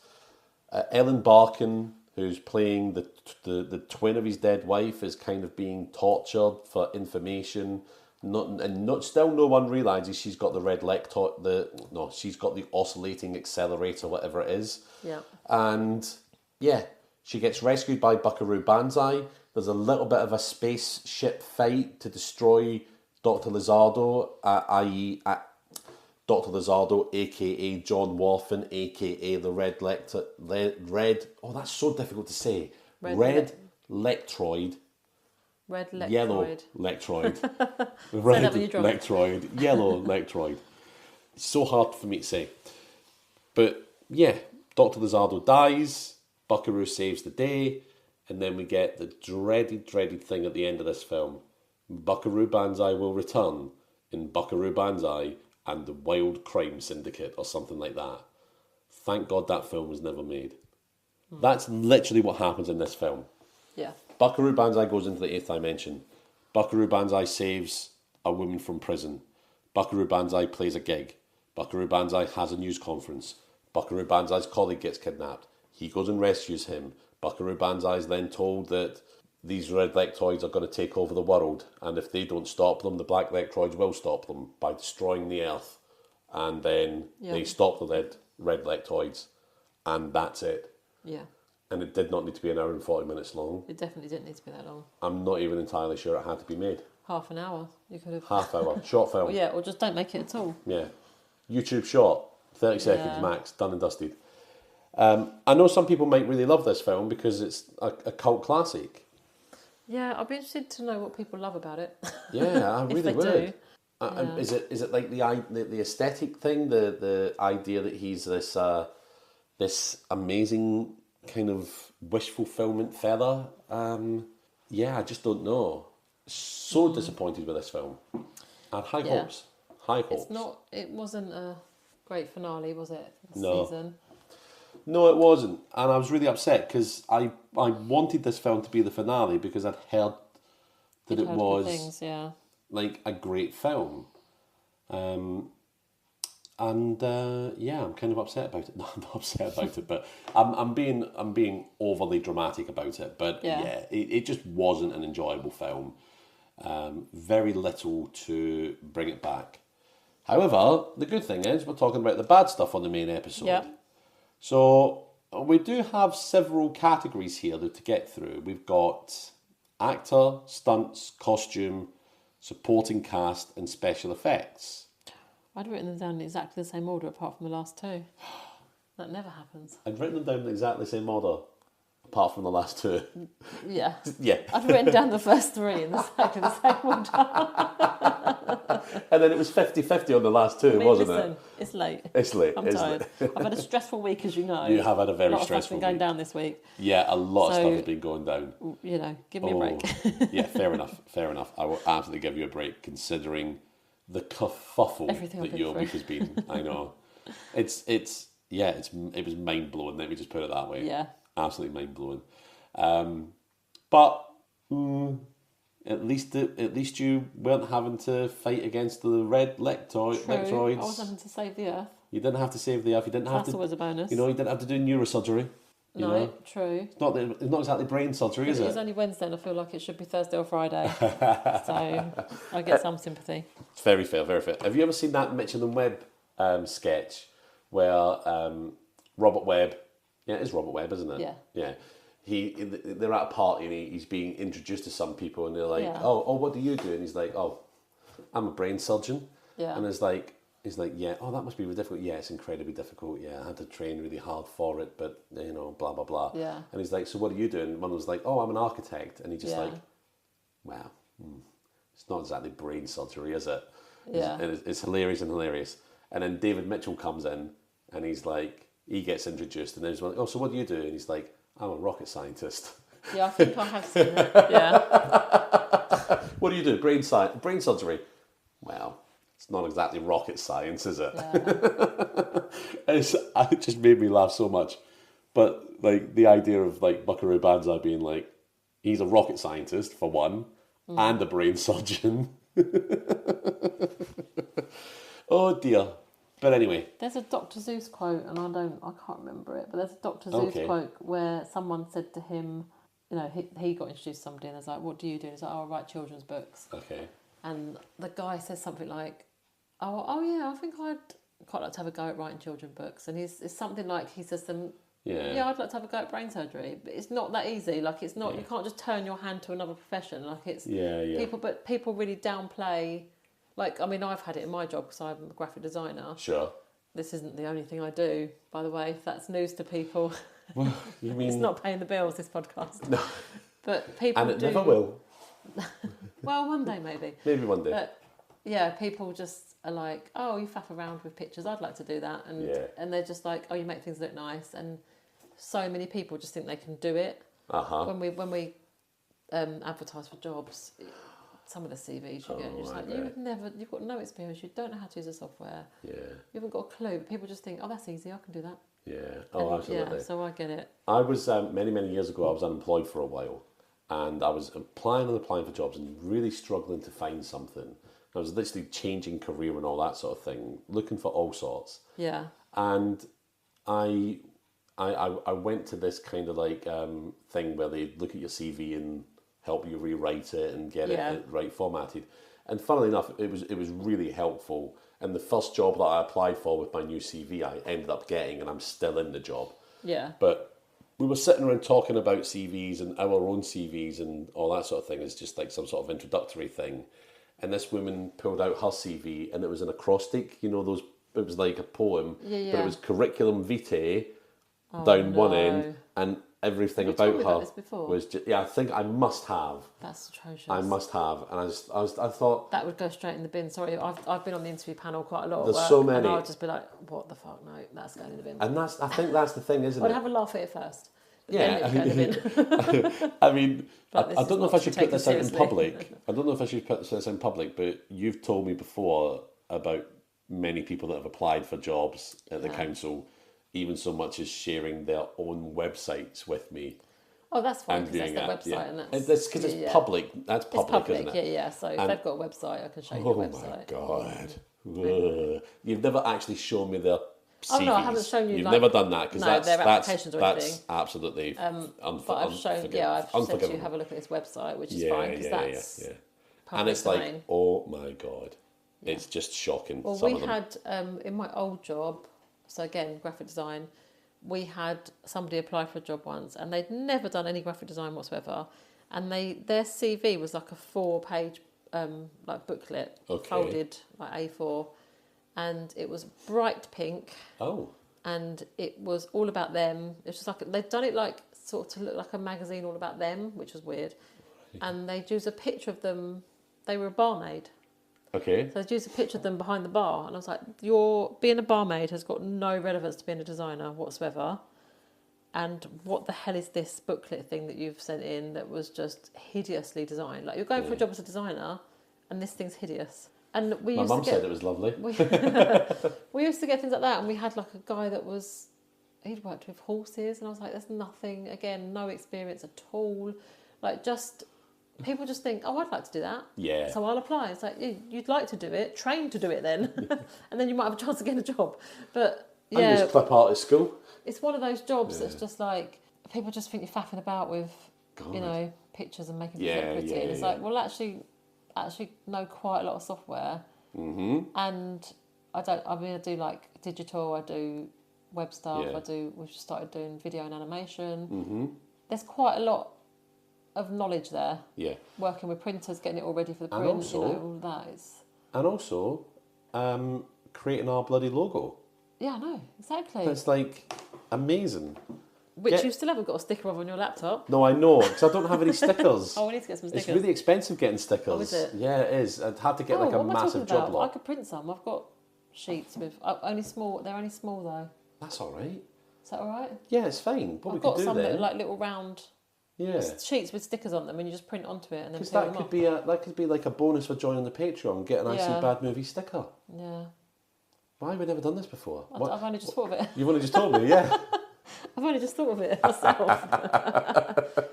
Ellen Barkin, who's playing the twin of his dead wife, is kind of being tortured for information. Still no one realizes she's got the red Lectroid. She's got the oscillating accelerator, whatever it is. Yeah. And she gets rescued by Buckaroo Banzai. There's a little bit of a spaceship fight to destroy Dr. Lizardo, i.e. Dr. Lizardo, a.k.a. John Warfin, a.k.a. the red... Oh, that's so difficult to say. Red Lectroid. Red Lectroid. Yellow Lectroid. Red Lectroid. Yellow Lectroid. It's so hard for me to say. But, yeah, Dr. Lizardo dies, Buckaroo saves the day, and then we get the dreaded thing at the end of this film. Buckaroo Banzai will return in Buckaroo Banzai and the Wild Crime Syndicate or something like that. Thank God that film was never made. That's literally what happens in this film. Yeah. Buckaroo Banzai goes into the 8th dimension. Buckaroo Banzai saves a woman from prison. Buckaroo Banzai plays a gig. Buckaroo Banzai has a news conference. Buckaroo Banzai's colleague gets kidnapped. He goes and rescues him. Buckaroo Banzai is then told that these red lectroids are going to take over the world, and if they don't stop them, the black lectroids will stop them by destroying the Earth. And then they stop the red lectroids, and that's it. Yeah. And it did not need to be an hour and 40 minutes long. It definitely didn't need to be that long. I'm not even entirely sure it had to be made. Half an hour, you could have. Half hour, short film. Well, yeah, or just don't make it at all. Yeah. YouTube short, 30 seconds max, done and dusted. I know some people might really love this film because it's a cult classic. Yeah, I'd be interested to know what people love about it. Yeah, I really they would. do. Is it like the aesthetic thing, the idea that he's this amazing kind of wish fulfillment fella? Yeah, I just don't know. So disappointed with this film. I had high hopes. High hopes. It wasn't a great finale, was it? No. Season. No, it wasn't, and I was really upset because I wanted this film to be the finale because I'd heard that it was like a great film, and I'm kind of upset about it. No, I'm not upset about it, but I'm being overly dramatic about it. But it just wasn't an enjoyable film. Very little to bring it back. However, the good thing is we're talking about the bad stuff on the main episode. Yeah. So we do have several categories here to get through. We've got actor, stunts, costume, supporting cast, and special effects. I'd written them down in exactly the same order apart from the last two. That never happens. I'd written them down in exactly the same order, apart from the last two. Yeah. Yeah. I'd written down the first three in exactly the same order. And then it was 50-50 on the last two, wasn't it? It's late. It's late. I'm tired. I've had a stressful week, as you know. You have had a very stressful week. A lot of stuff's been going down this week. Yeah, a lot of stuff has been going down. You know, give me a break. Yeah, fair enough. I will absolutely give you a break, considering the kerfuffle that your week has been. I know. It was mind blowing. Let me just put it that way. Yeah. Absolutely mind blowing. But at least you weren't having to fight against the red lectroids. I wasn't having to save the Earth. You didn't have to save the Earth. You didn't have to. That's always a bonus. You didn't have to do neurosurgery. No, true. It's not exactly brain surgery, is it? It's only Wednesday, and I feel like it should be Thursday or Friday. So I get some sympathy. It's very fair, very fair. Have you ever seen that Mitchell and Webb sketch where Robert Webb? Yeah, it is Robert Webb, isn't it? Yeah. Yeah. They're at a party and he's being introduced to some people and they're like, Yeah. oh, what do you do? And he's like, oh, I'm a brain surgeon. Yeah. And he's like, yeah, oh, that must be really difficult. Yeah, it's incredibly difficult. Yeah, I had to train really hard for it, but, blah, blah, blah. Yeah. And he's like, so what are you doing? And one was like, oh, I'm an architect. And he's just like, wow, it's not exactly brain surgery, is it? Yeah. It's hilarious and hilarious. And then David Mitchell comes in and he's like, he gets introduced and then he's like, oh, so what do you do? And he's like, I'm a rocket scientist. Yeah, I think I have seen it. Yeah. What do you do? Brain surgery. Well, it's not exactly rocket science, is it? Yeah. It just made me laugh so much. But like the idea of like Buckaroo Banzai being like, he's a rocket scientist for one, and a brain surgeon. Oh dear. But anyway. There's a Dr. Seuss quote, and I can't remember it, but there's a Dr. Seuss quote where someone said to him, he got introduced to somebody and was like, what do you do? And he's like, I write children's books. Okay. And the guy says something like, oh yeah, I think I'd quite like to have a go at writing children's books. And it's something like, he says to them, yeah, I'd like to have a go at brain surgery. But it's not that easy. Like, it's not, you can't just turn your hand to another profession. Like, it's people really downplay. Like, I mean, I've had it in my job because I'm a graphic designer. Sure. This isn't the only thing I do, by the way. If that's news to people. Well, you mean... It's not paying the bills, this podcast. No. But people And it never will. Well, one day maybe. Maybe one day. But, yeah, people just are like, oh, you faff around with pictures. I'd like to do that. And they're just like, oh, you make things look nice. And so many people just think they can do it. Uh-huh. When we advertise for jobs... Some of the CVs you get, you're just like, you've got no experience, you don't know how to use the software, you haven't got a clue. But people just think, oh, that's easy, I can do that. Oh, absolutely. Yeah, so I get it. I was, many years ago, I was unemployed for a while, and I was applying for jobs and really struggling to find something. I was literally changing career and all that sort of thing, looking for all sorts. Yeah. And I went to this kind of like thing where they look at your CV and help you rewrite it and get it right formatted. And funnily enough, it was really helpful. And the first job that I applied for with my new CV, I ended up getting, and I'm still in the job. Yeah. But we were sitting around talking about CVs and our own CVs and all that sort of thing. It's just like some sort of introductory thing. And this woman pulled out her CV, and it was an acrostic. You know, those. It was like a poem, but it was curriculum vitae down one end, and everything about her was just, I think I must have. That's atrocious. I must have, and I thought that would go straight in the bin. Sorry, I've been on the interview panel quite a lot. There's so many, and I'll just be like, "What the fuck? No, that's going in the bin." And I think that's the thing, isn't it? I'd have a laugh at it first. Yeah, I mean, I don't know if I should put this out in public. But you've told me before about many people that have applied for jobs at the council, even so much as sharing their own websites with me. Oh, that's fine, because that's their website. And that's because it's public. That's public, isn't it? Yeah. So if they've got a website, I can show you the website. Oh, my God. You've never actually shown me their CVs. Oh, no, I haven't shown you. You've never done that, because their applications or anything. That's absolutely but I've shown, I've said to you, have a look at this website, which is fine, because that's and it's domain. Like, oh my God. It's just shocking. Well, we had, in my old job, so again, graphic design, we had somebody apply for a job once, and they'd never done any graphic design whatsoever, and their CV was like a 4-page like booklet, folded like A4, and it was bright pink. Oh. And it was all about them. It's just like they'd done it like sort of to look like a magazine all about them, which was weird. And they'd use a picture of them. They were a barmaid. Okay. So I'd use a picture of them behind the bar, and I was like, being a barmaid has got no relevance to being a designer whatsoever. And what the hell is this booklet thing that you've sent in that was just hideously designed? Like, you're going for a job as a designer, and this thing's hideous. And my mum said it was lovely. We used to get things like that, and we had like a guy he'd worked with horses, and I was like, there's nothing, again, no experience at all. Like, just... People just think, oh, I'd like to do that. Yeah. So I'll apply. It's like, you'd like to do it, train to do it then. And then you might have a chance to get a job. But, yeah. I'm just clip art at school. It's one of those jobs that's just like, people just think you're faffing about with, pictures and making things look pretty. And it's like, well, actually know quite a lot of software. Mm-hmm. And I do like digital, I do web stuff, we've just started doing video and animation. Mm-hmm. There's quite a lot of knowledge there. Yeah. Working with printers, getting it all ready for the print, all that is. And also, creating our bloody logo. Yeah, I know, exactly. It's like amazing. Which you still haven't got a sticker of on your laptop. No, I know, because I don't have any stickers. Oh, we need to get some stickers. It's really expensive getting stickers. Oh, is it? Yeah, it is. I'd have to get like a massive job lot. I could print some. I've got sheets with only small. They're only small though. That's all right. Is that all right? Yeah, it's fine. What I've we could do got some then? that are like little round. Yeah. Sheets with stickers on them, and you just print onto it, and then. Because that could be like a bonus for joining the Patreon. Get an I See Bad Movie sticker. Yeah. Why have we never done this before? I've only just thought of it. You've only just told me, yeah. I've only just thought of it myself.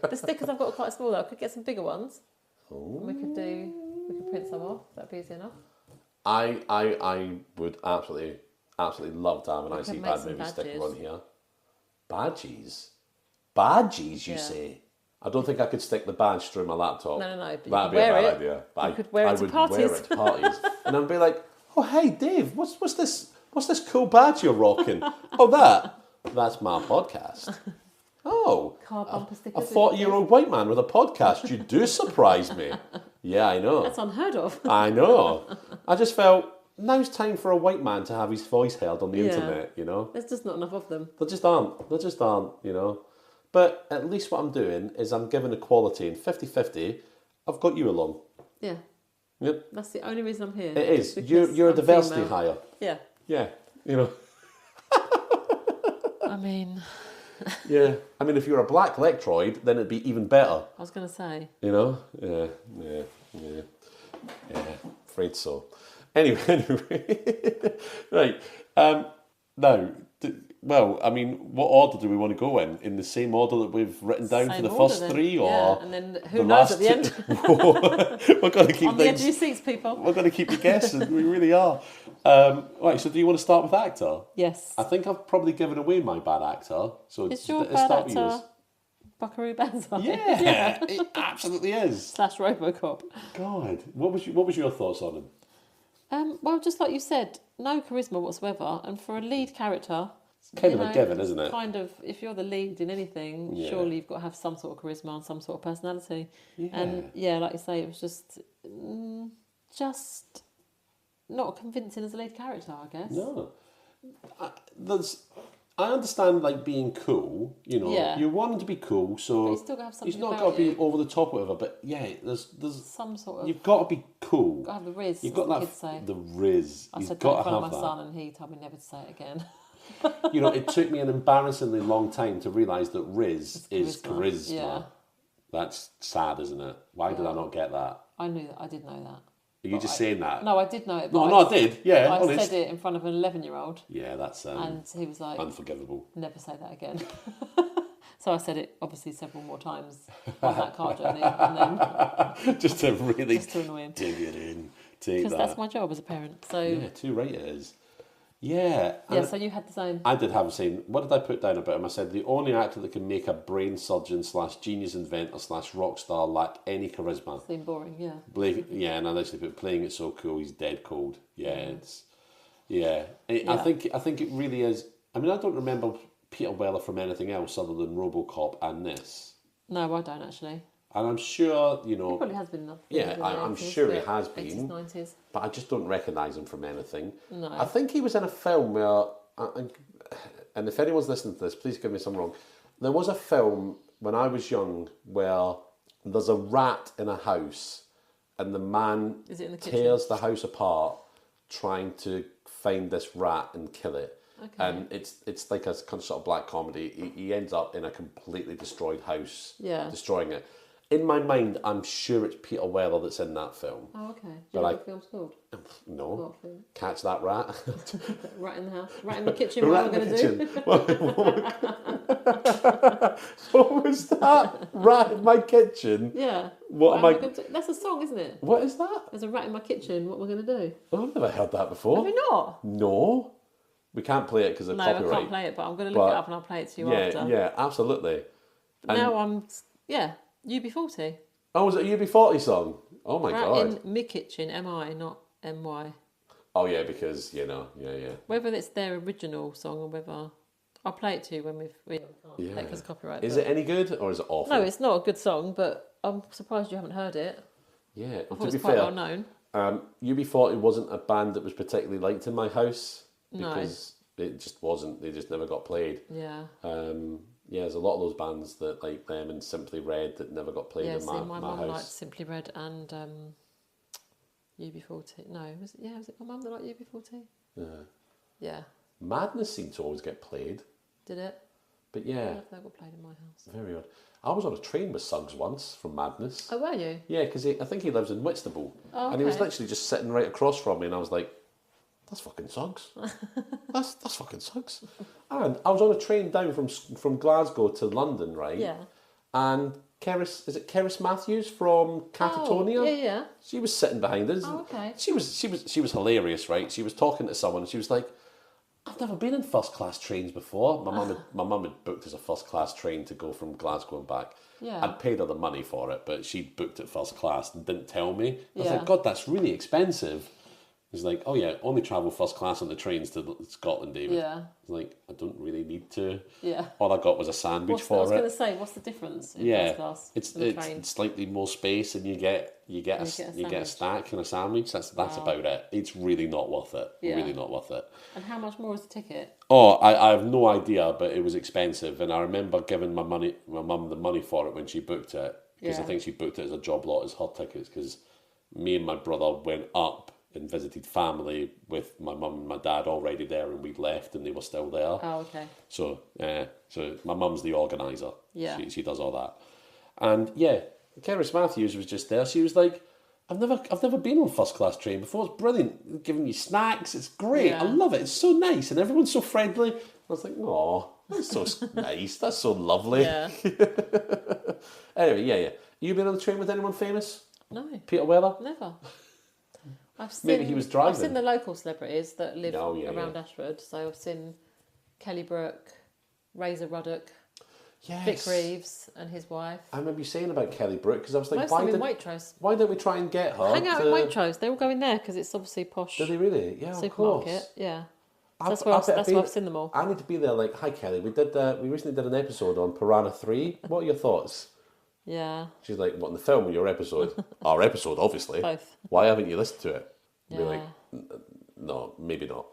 The stickers I've got are quite small though. I could get some bigger ones. And we could print some off. That'd be easy enough. I would absolutely love to have an I See Bad Movie sticker on here. Badges? Badges, you say? I don't think I could stick the badge through my laptop. No. That'd be a bad idea. But you could wear it to parties. Wear it to parties. And I'd be like, oh, hey, Dave, what's this cool badge you're rocking? Oh, that's my podcast. Oh, car bumper stickers. A 40-year-old white man with a podcast. You do surprise me. Yeah, I know. That's unheard of. I know. I just felt, now's time for a white man to have his voice heard on the internet, you know? There's just not enough of them. There just aren't, you know? But at least what I'm doing is I'm giving equality, and 50-50, I've got you along. Yeah. Yep. That's the only reason I'm here. It is. You're a diversity hire. Yeah. Yeah, you know. I mean... Yeah. I mean, if you're a black lectroid, then it'd be even better. I was going to say. You know? Yeah. Afraid so. Anyway. Right. Now, well, I mean, what order do we want to go in? In the same order that we've written down for the first three, or and then who knows at the end? We're going to keep on the edge of your seats, people. We're going to keep you guessing. We really are. Right. So, do you want to start with actor? Yes. I think I've probably given away my bad actor. So, is your bad actor Buckaroo Banzai? Yeah, it absolutely is. / RoboCop. God, what was your thoughts on him? Well, just like you said, no charisma whatsoever, and for a lead character, it's kind of a given, isn't it? Kind of, if you're the lead in anything, surely you've got to have some sort of charisma and some sort of personality. Yeah. And like you say, it was just not convincing as a lead character, I guess. No, I understand like being cool. You know, you want him to be cool, so but he's still got to have something. He's not got to be over the top, or whatever. But there's some sort of. You've got to be cool. You've got to have the riz. You've got that. Kids say. The riz. I said that in front of my son, and he told me never to say it again. You know, it took me an embarrassingly long time to realise that riz is charisma. Yeah. That's sad, isn't it? Why did I not get that? I knew that. I did know that. Are you just saying that? No, I did know it. No, I did. Yeah, I said it in front of an 11-year-old. Yeah, that's and he was like, unforgivable. Never say that again. So I said it obviously several more times on that car journey, and then just to annoy him. Dig it in. Because that's my job as a parent. So yeah, too right it is. Yeah. Yeah, so you had the same. I did have the same. What did I put down about him? I said the only actor that can make a brain surgeon / genius inventor / rock star lack any charisma. Seemed boring, yeah. And I actually put playing it so cool, he's dead cold. Yeah, I think it really is. I mean, I don't remember Peter Weller from anything else other than RoboCop and this. No, I don't actually. And I'm sure, you know... He probably has been enough. I'm sure he has been. 80s, 90s. But I just don't recognise him from anything. No. I think he was in a film where... And if anyone's listening to this, please give me some wrong. There was a film when I was young where there's a rat in a house and the man tears the house apart trying to find this rat and kill it. Okay. And it's like a sort of black comedy. He ends up in a completely destroyed house, destroying it. In my mind, I'm sure it's Peter Weller that's in that film. Oh, okay. Do you know what the film's called? No. Catch That Rat. Rat in the house. Rat in the kitchen. What am I going to do? What was that? Rat in my kitchen? Yeah. What am I going to do? That's a song, isn't it? What is that? There's a rat in my kitchen. What am I going to do? Oh, I've never heard that before. Have you not? No. We can't play it because of copyright. No, I can't play it, but I'm going to look it up and I'll play it to you after. Yeah, absolutely. Now I'm... Yeah. UB40. Oh, was it a UB40 song? Oh my God. In my kitchen, M-I, not M-Y. Oh yeah, because, yeah. Whether it's their original song or whether... I'll play it to you when we can't take us copyright. Is it any good or is it awful? No, it's not a good song, but I'm surprised you haven't heard it. Yeah, I thought it was quite well known. UB40 wasn't a band that was particularly liked in my house because it just wasn't. They just never got played. Yeah. There's a lot of those bands that like them and Simply Red that never got played in my house. My mum liked Simply Red and UB40. No, was it my mum that liked UB40? Yeah. Yeah. Madness seemed to always get played. Did it? But yeah. I don't know if they got played in my house. Very odd. I was on a train with Suggs once from Madness. Oh, were you? Yeah, because I think he lives in Whitstable. Oh, okay. And he was literally just sitting right across from me and I was like, that's fucking Suggs. that's fucking Suggs. And I was on a train down from Glasgow to London, right? Yeah. And Keris Matthews from Catatonia? Oh, yeah. She was sitting behind us. Oh, okay. She was hilarious, right? She was talking to someone and she was like, I've never been in first class trains before. My mum had booked us a first class train to go from Glasgow and back. Yeah. I'd paid her the money for it, but she'd booked it first class and didn't tell me. I was like, God, that's really expensive. He's like, oh yeah, only travel first class on the trains to Scotland, David. Yeah. I was like, I don't really need to. Yeah. All I got was a sandwich for it. I was going to say, what's the difference in first class? It's slightly more space, and you get a snack and a sandwich. That's about it. It's really not worth it. Yeah. Really not worth it. And how much more is the ticket? Oh, I have no idea, but it was expensive, and I remember giving my mum the money for it when she booked it because I think she booked it as a job lot as her tickets because me and my brother went up and visited family with my mum and my dad already there, and we'd left and they were still there. Oh, okay. So my mum's the organiser. Yeah. She does all that. And yeah, Keris Matthews was just there. She was like, I've never been on a first class train before. It's brilliant. Giving you snacks. It's great. Yeah. I love it. It's so nice, and everyone's so friendly. I was like, oh, that's so nice. That's so lovely. Yeah. Anyway, yeah. You been on the train with anyone famous? No. Peter Weller? Never. I've seen, Maybe he was driving. I've seen the local celebrities that live around yeah. Ashford. So I've seen Kelly Brook, Razor Ruddock, Yes. Vic Reeves and his wife. I remember you saying about Kelly Brook because I was like, Most of them in Waitrose. why don't we try and get her? Hang out in Waitrose. They all go in there because it's obviously posh. Do they really? Yeah, supermarket. Of course. Yeah. That's where I've seen them all. I need to be there. Like, hi Kelly, we recently did an episode on Piranha 3. What are your thoughts? Yeah. She's like, what, in the film or your episode? Our episode, obviously. Both. Why haven't you listened to it? Yeah. Be like, no, maybe not.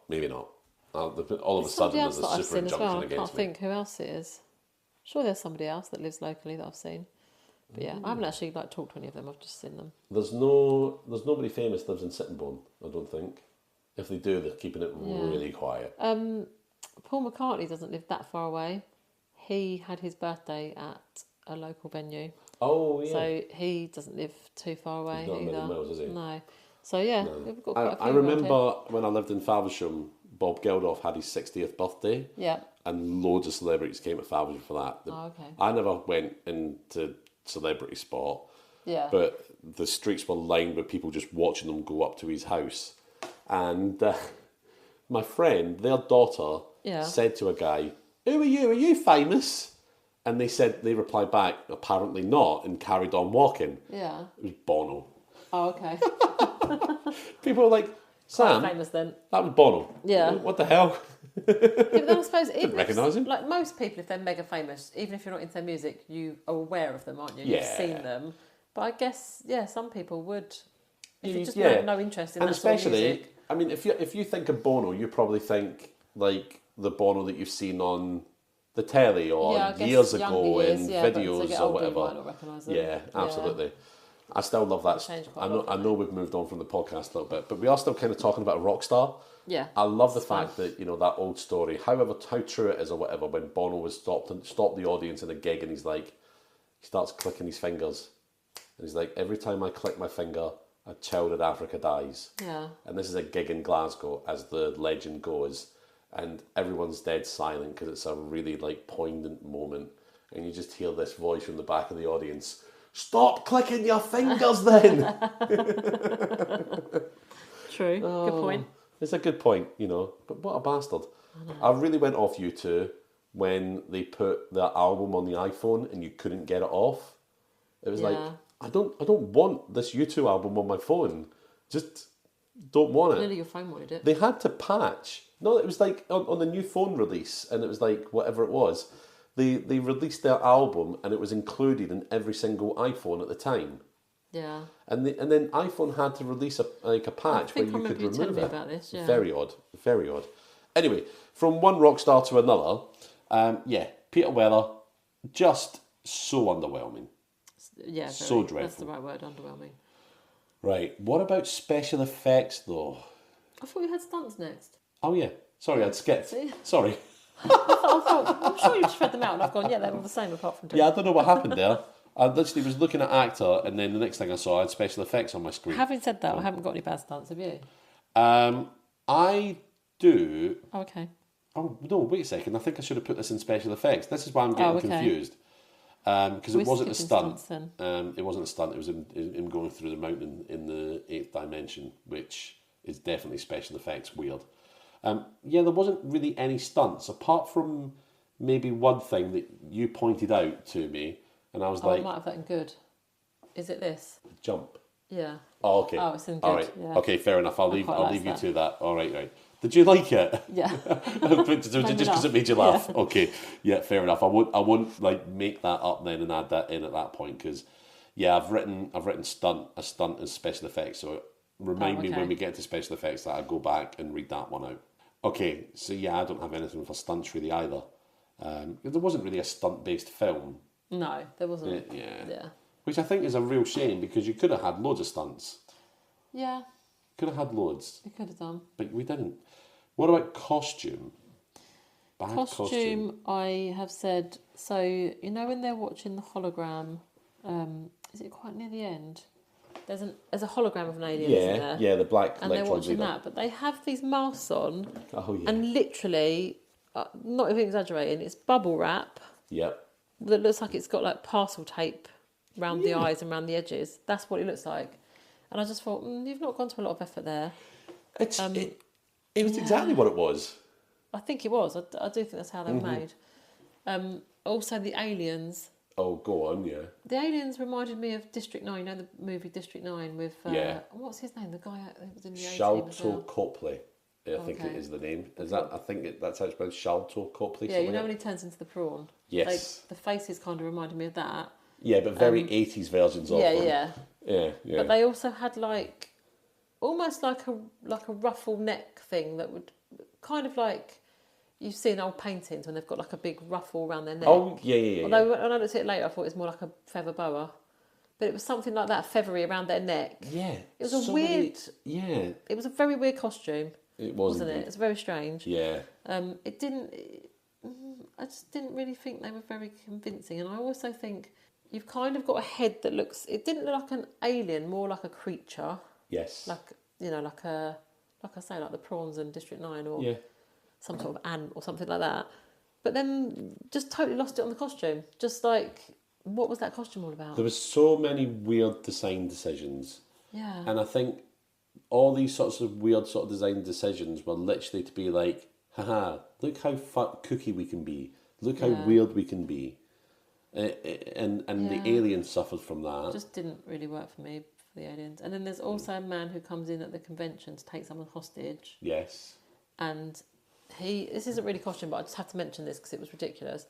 All of a sudden, there's a super injunction I against can't me. think who else it is. Sure, there's somebody else that lives locally that I've seen. But yeah, I haven't actually talked to any of them. I've just seen them. There's nobody famous lives in Sittingbourne, I don't think. If they do, they're keeping it really quiet. Paul McCartney doesn't live that far away. He had his birthday at a local venue. Oh, yeah. So he doesn't live too far away He's not either. many miles, is he? No. So yeah, we've got quite a few I around remember here. when I lived in Faversham, Bob Geldof had his 60th birthday. Yeah. And loads of celebrities came to Faversham for that. Oh, okay. I never went into celebrity spot. Yeah. But the streets were lined with people just watching them go up to his house. And my friend, their daughter, said to a guy, "Who are you? Are you famous?" And they replied back, "Apparently not," and carried on walking. Yeah. It was Bono. Oh, okay. People were like, "Sam, quite famous then. That was Bono." Yeah. What the hell? Yeah, but then I suppose even recognise him. Like most people, if they're mega famous, even if you're not into their music, you are aware of them, aren't you? Yeah. You've seen them. But I guess some people would. If you just yeah. have no interest in and that sort of especially, music. I mean, if you think of Bono, you probably think like the Bono that you've seen on the telly or years ago in videos or whatever. You might not recognise them. Yeah, absolutely. I still love that. I know we've moved on from the podcast a little bit, but we are still kind of talking about a rock star. Yeah. I love the fact that, that old story, how true it is or whatever, when Bono was stopped the audience in a gig and he starts clicking his fingers. And he's like, every time I click my finger, a child in Africa dies. Yeah. And this is a gig in Glasgow, as the legend goes. And everyone's dead silent because it's a really poignant moment. And you just hear this voice from the back of the audience, "Stop clicking your fingers then!" True. Good point. It's a good point, but what a bastard. I really went off U2 when they put their album on the iPhone and you couldn't get it off. It was like, I don't want this U2 album on my phone. Just don't want it. Clearly your phone wanted it. They had to patch. No, it was like on the new phone release, and it was like whatever it was. They released their album and it was included in every single iPhone at the time. Yeah. And then iPhone had to release a patch where you could remove it. About this, yeah. Very odd. Anyway, from one rock star to another, Peter Weller, just so underwhelming. Yeah, so dreadful. That's the right word, underwhelming. Right. What about special effects though? I thought you had stunts next. Oh yeah. Sorry, I'd skipped. See? Sorry. I thought, I'm sure you just read them out and I've gone, yeah, they're all the same apart from two. Yeah, I don't know what happened there. I literally was looking at actor, and then the next thing I saw, I had special effects on my screen. Having said that, I haven't got any bad stunts, have you? I do. Oh, okay. Oh, no, wait a second. I think I should have put this in special effects. This is why I'm getting confused. Because it wasn't a stunt. It wasn't a stunt. It was him going through the mountain in the 8th dimension, which is definitely special effects weird. There wasn't really any stunts, apart from maybe one thing that you pointed out to me. And I was I might have that in good. Is it this? Jump. Yeah. Oh, okay. Oh, it's in good. All right. Yeah. Okay, fair enough. I'll leave you to that. All right. Did you like it? Yeah. Just because it made you laugh. Yeah. Okay. Yeah, fair enough. I won't make that up then and add that in at that point because, I've written a stunt as special effects. So remind me when we get to special effects that I go back and read that one out. Okay. So I don't have anything for stunts really either. There wasn't really a stunt-based film. No, there wasn't. Yeah. Which I think is a real shame because you could have had loads of stunts. Yeah. Could have had loads. We could have done. But we didn't. What about costume? Costume, I have said, so, when they're watching the hologram, is it quite near the end? there's a hologram of an alien, isn't there? Yeah, the black and they're watching that, but they have these masks on, and literally, not even exaggerating, it's bubble wrap. Yep. That looks like it's got like parcel tape around the eyes and around the edges. That's what it looks like, and I just thought, you've not gone to a lot of effort there. It was exactly what it was. I think it was. I do think that's how they were made. Also, the aliens. Oh, go on, yeah. The aliens reminded me of District 9, you know, the movie District 9 with... What's his name? The guy that was in the Sholto Copley, I think it is the name. Is that? I think that's how it's spelled, Sholto Copley. Yeah, you know when he turns into the prawn? Yes. The faces kind of reminded me of that. Yeah, but very 80s versions of them. Yeah. But they also had like... almost like a ruffle neck thing that would... kind of like... you see in old paintings when they've got like a big ruffle around their neck. Oh, yeah. Although when I looked at it later, I thought it was more like a feather boa. But it was something like that, feathery around their neck. Yeah. It was a weird... It was a very weird costume. It was, wasn't it? It's very strange. Yeah. It didn't... I just didn't really think they were very convincing. And I also think you've kind of got a head that looks... it didn't look like an alien, more like a creature. Yes. Like, you know, like I say, like the prawns in District 9 or... some sort of ant or something like that. But then just totally lost it on the costume. Just like, what was that costume all about? There was so many weird design decisions. Yeah. And I think all these sorts of weird sort of design decisions were literally to be like, haha, look how kooky we can be. Look how weird we can be. And the aliens suffered from that. It just didn't really work for me, for the aliens. And then there's also a man who comes in at the convention to take someone hostage. Yes. And this isn't really costume, but I just had to mention this because it was ridiculous.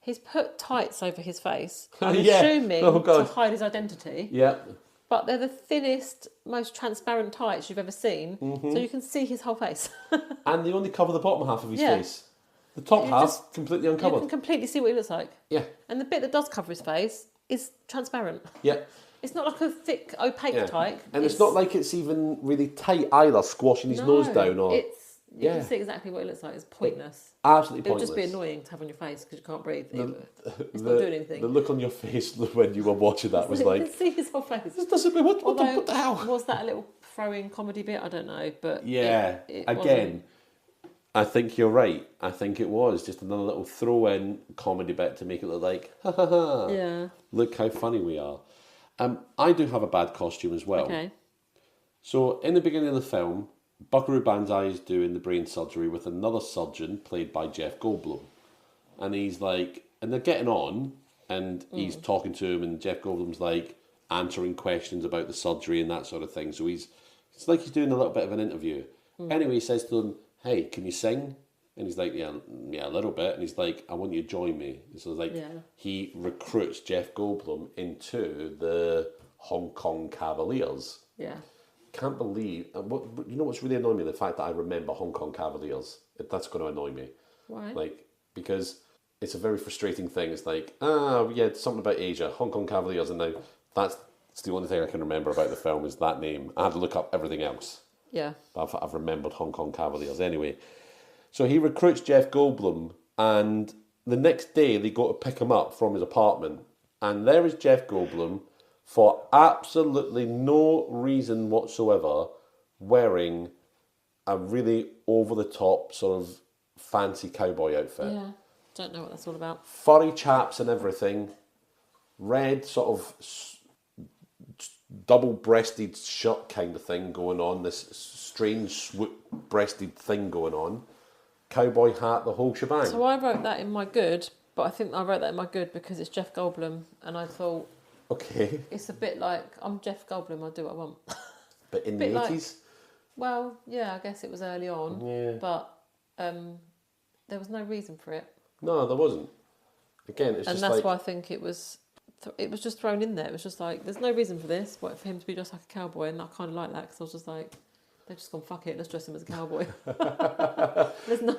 He's put tights over his face, I'm assuming to hide his identity. Yeah. But they're the thinnest, most transparent tights you've ever seen, so you can see his whole face. And they only cover the bottom half of his face. The top half completely uncovered. You can completely see what he looks like. Yeah. And the bit that does cover his face is transparent. Yeah. It's not like a thick, opaque tight. And it's not like it's even really tight either, squashing his nose down. You can see exactly what it looks like. It's pointless. Absolutely pointless. It would just be annoying to have on your face because you can't breathe. It's not doing anything. The look on your face when you were watching that was like... you can see his whole face. This doesn't mean... What the hell? Was that a little throwing comedy bit? I don't know. But it again, I think you're right. I think it was just another little throw-in comedy bit to make it look like, ha ha ha. Yeah. Look how funny we are. I do have a bad costume as well. Okay. So, in the beginning of the film, Buckaroo Banzai is doing the brain surgery with another surgeon played by Jeff Goldblum. And he's like, and they're getting on, and he's talking to him, and Jeff Goldblum's like answering questions about the surgery and that sort of thing. So it's like he's doing a little bit of an interview. Anyway, he says to him, hey, can you sing? And he's like, yeah, a little bit. And he's like, I want you to join me. And so he recruits Jeff Goldblum into the Hong Kong Cavaliers. Yeah. Can't believe... you know what's really annoying me? The fact that I remember Hong Kong Cavaliers. That's going to annoy me. Why? Like, because it's a very frustrating thing. It's like, something about Asia. Hong Kong Cavaliers. And now that's the only thing I can remember about the film is that name. I had to look up everything else. Yeah. But I've remembered Hong Kong Cavaliers. Anyway, so he recruits Jeff Goldblum, and the next day they go to pick him up from his apartment. And there is Jeff Goldblum, for absolutely no reason whatsoever, wearing a really over-the-top sort of fancy cowboy outfit. Yeah, don't know what that's all about. Furry chaps and everything. Red sort of double-breasted shirt kind of thing going on. This strange swoop-breasted thing going on. Cowboy hat, the whole shebang. So I wrote that in my good, but I think I wrote that in my good because it's Jeff Goldblum, and I thought... Okay. It's a bit like, I'm Jeff Goldblum, I'll do what I want. But in the 80s? Well, yeah, I guess it was early on. Yeah. But there was no reason for it. No, there wasn't. Again, it's and just that's like... why I think it was just thrown in there. It was just like, there's no reason for this, but for him to be just like a cowboy, and I kind of like that, because I was just like, they've just gone, fuck it, let's dress him as a cowboy. There's no...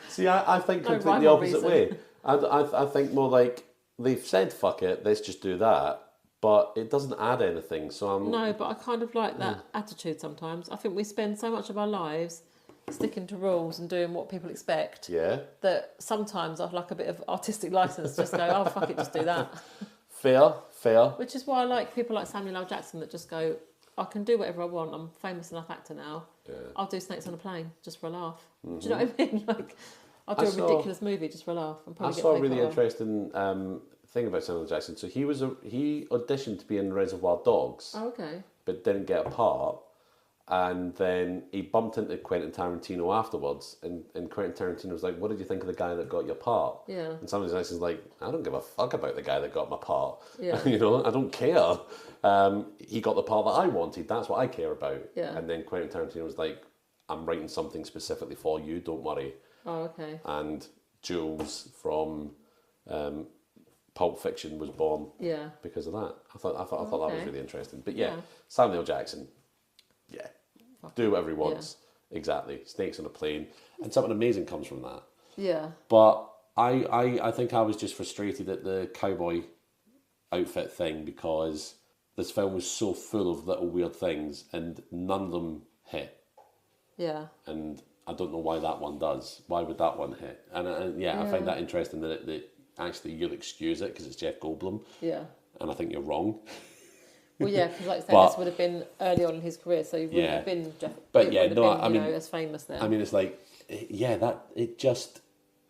See, I think no completely opposite way. I think more like, they've said fuck it, let's just do that. But it doesn't add anything, so I'm... No, but I kind of like that attitude sometimes. I think we spend so much of our lives sticking to rules and doing what people expect. Yeah. That sometimes I'd like a bit of artistic license to just go, oh, fuck it, just do that. Fair. Which is why I like people like Samuel L. Jackson that just go, I can do whatever I want. I'm a famous enough actor now. Yeah. I'll do Snakes on a Plane just for a laugh. Mm-hmm. Do you know what I mean? Like, I'll do a ridiculous movie just for a laugh. I saw a really interesting thing about Samuel Jackson. So he auditioned to be in Reservoir Dogs. Oh, okay. But didn't get a part. And then he bumped into Quentin Tarantino afterwards, and Quentin Tarantino was like, "What did you think of the guy that got your part?" Yeah. And Samuel Jackson's like, "I don't give a fuck about the guy that got my part. Yeah. You know, I don't care. He got the part that I wanted. That's what I care about." Yeah. And then Quentin Tarantino was like, "I'm writing something specifically for you. Don't worry." Oh, okay. And Jules from Pulp Fiction was born. Yeah. Because of that. I thought that was really interesting. But yeah. Samuel Jackson. Yeah. Do whatever he wants. Yeah. Exactly. Snakes on a Plane. And something amazing comes from that. Yeah. But I think I was just frustrated at the cowboy outfit thing because this film was so full of little weird things and none of them hit. Yeah. And I don't know why that one does. Why would that one hit? And I find that interesting that actually you'll excuse it because it's Jeff Goldblum. Yeah. And I think you're wrong. Well, yeah, because like I said, this would have been early on in his career, so he wouldn't have been Jeff. But yeah, no, I mean, as famous then. I mean, it's like, that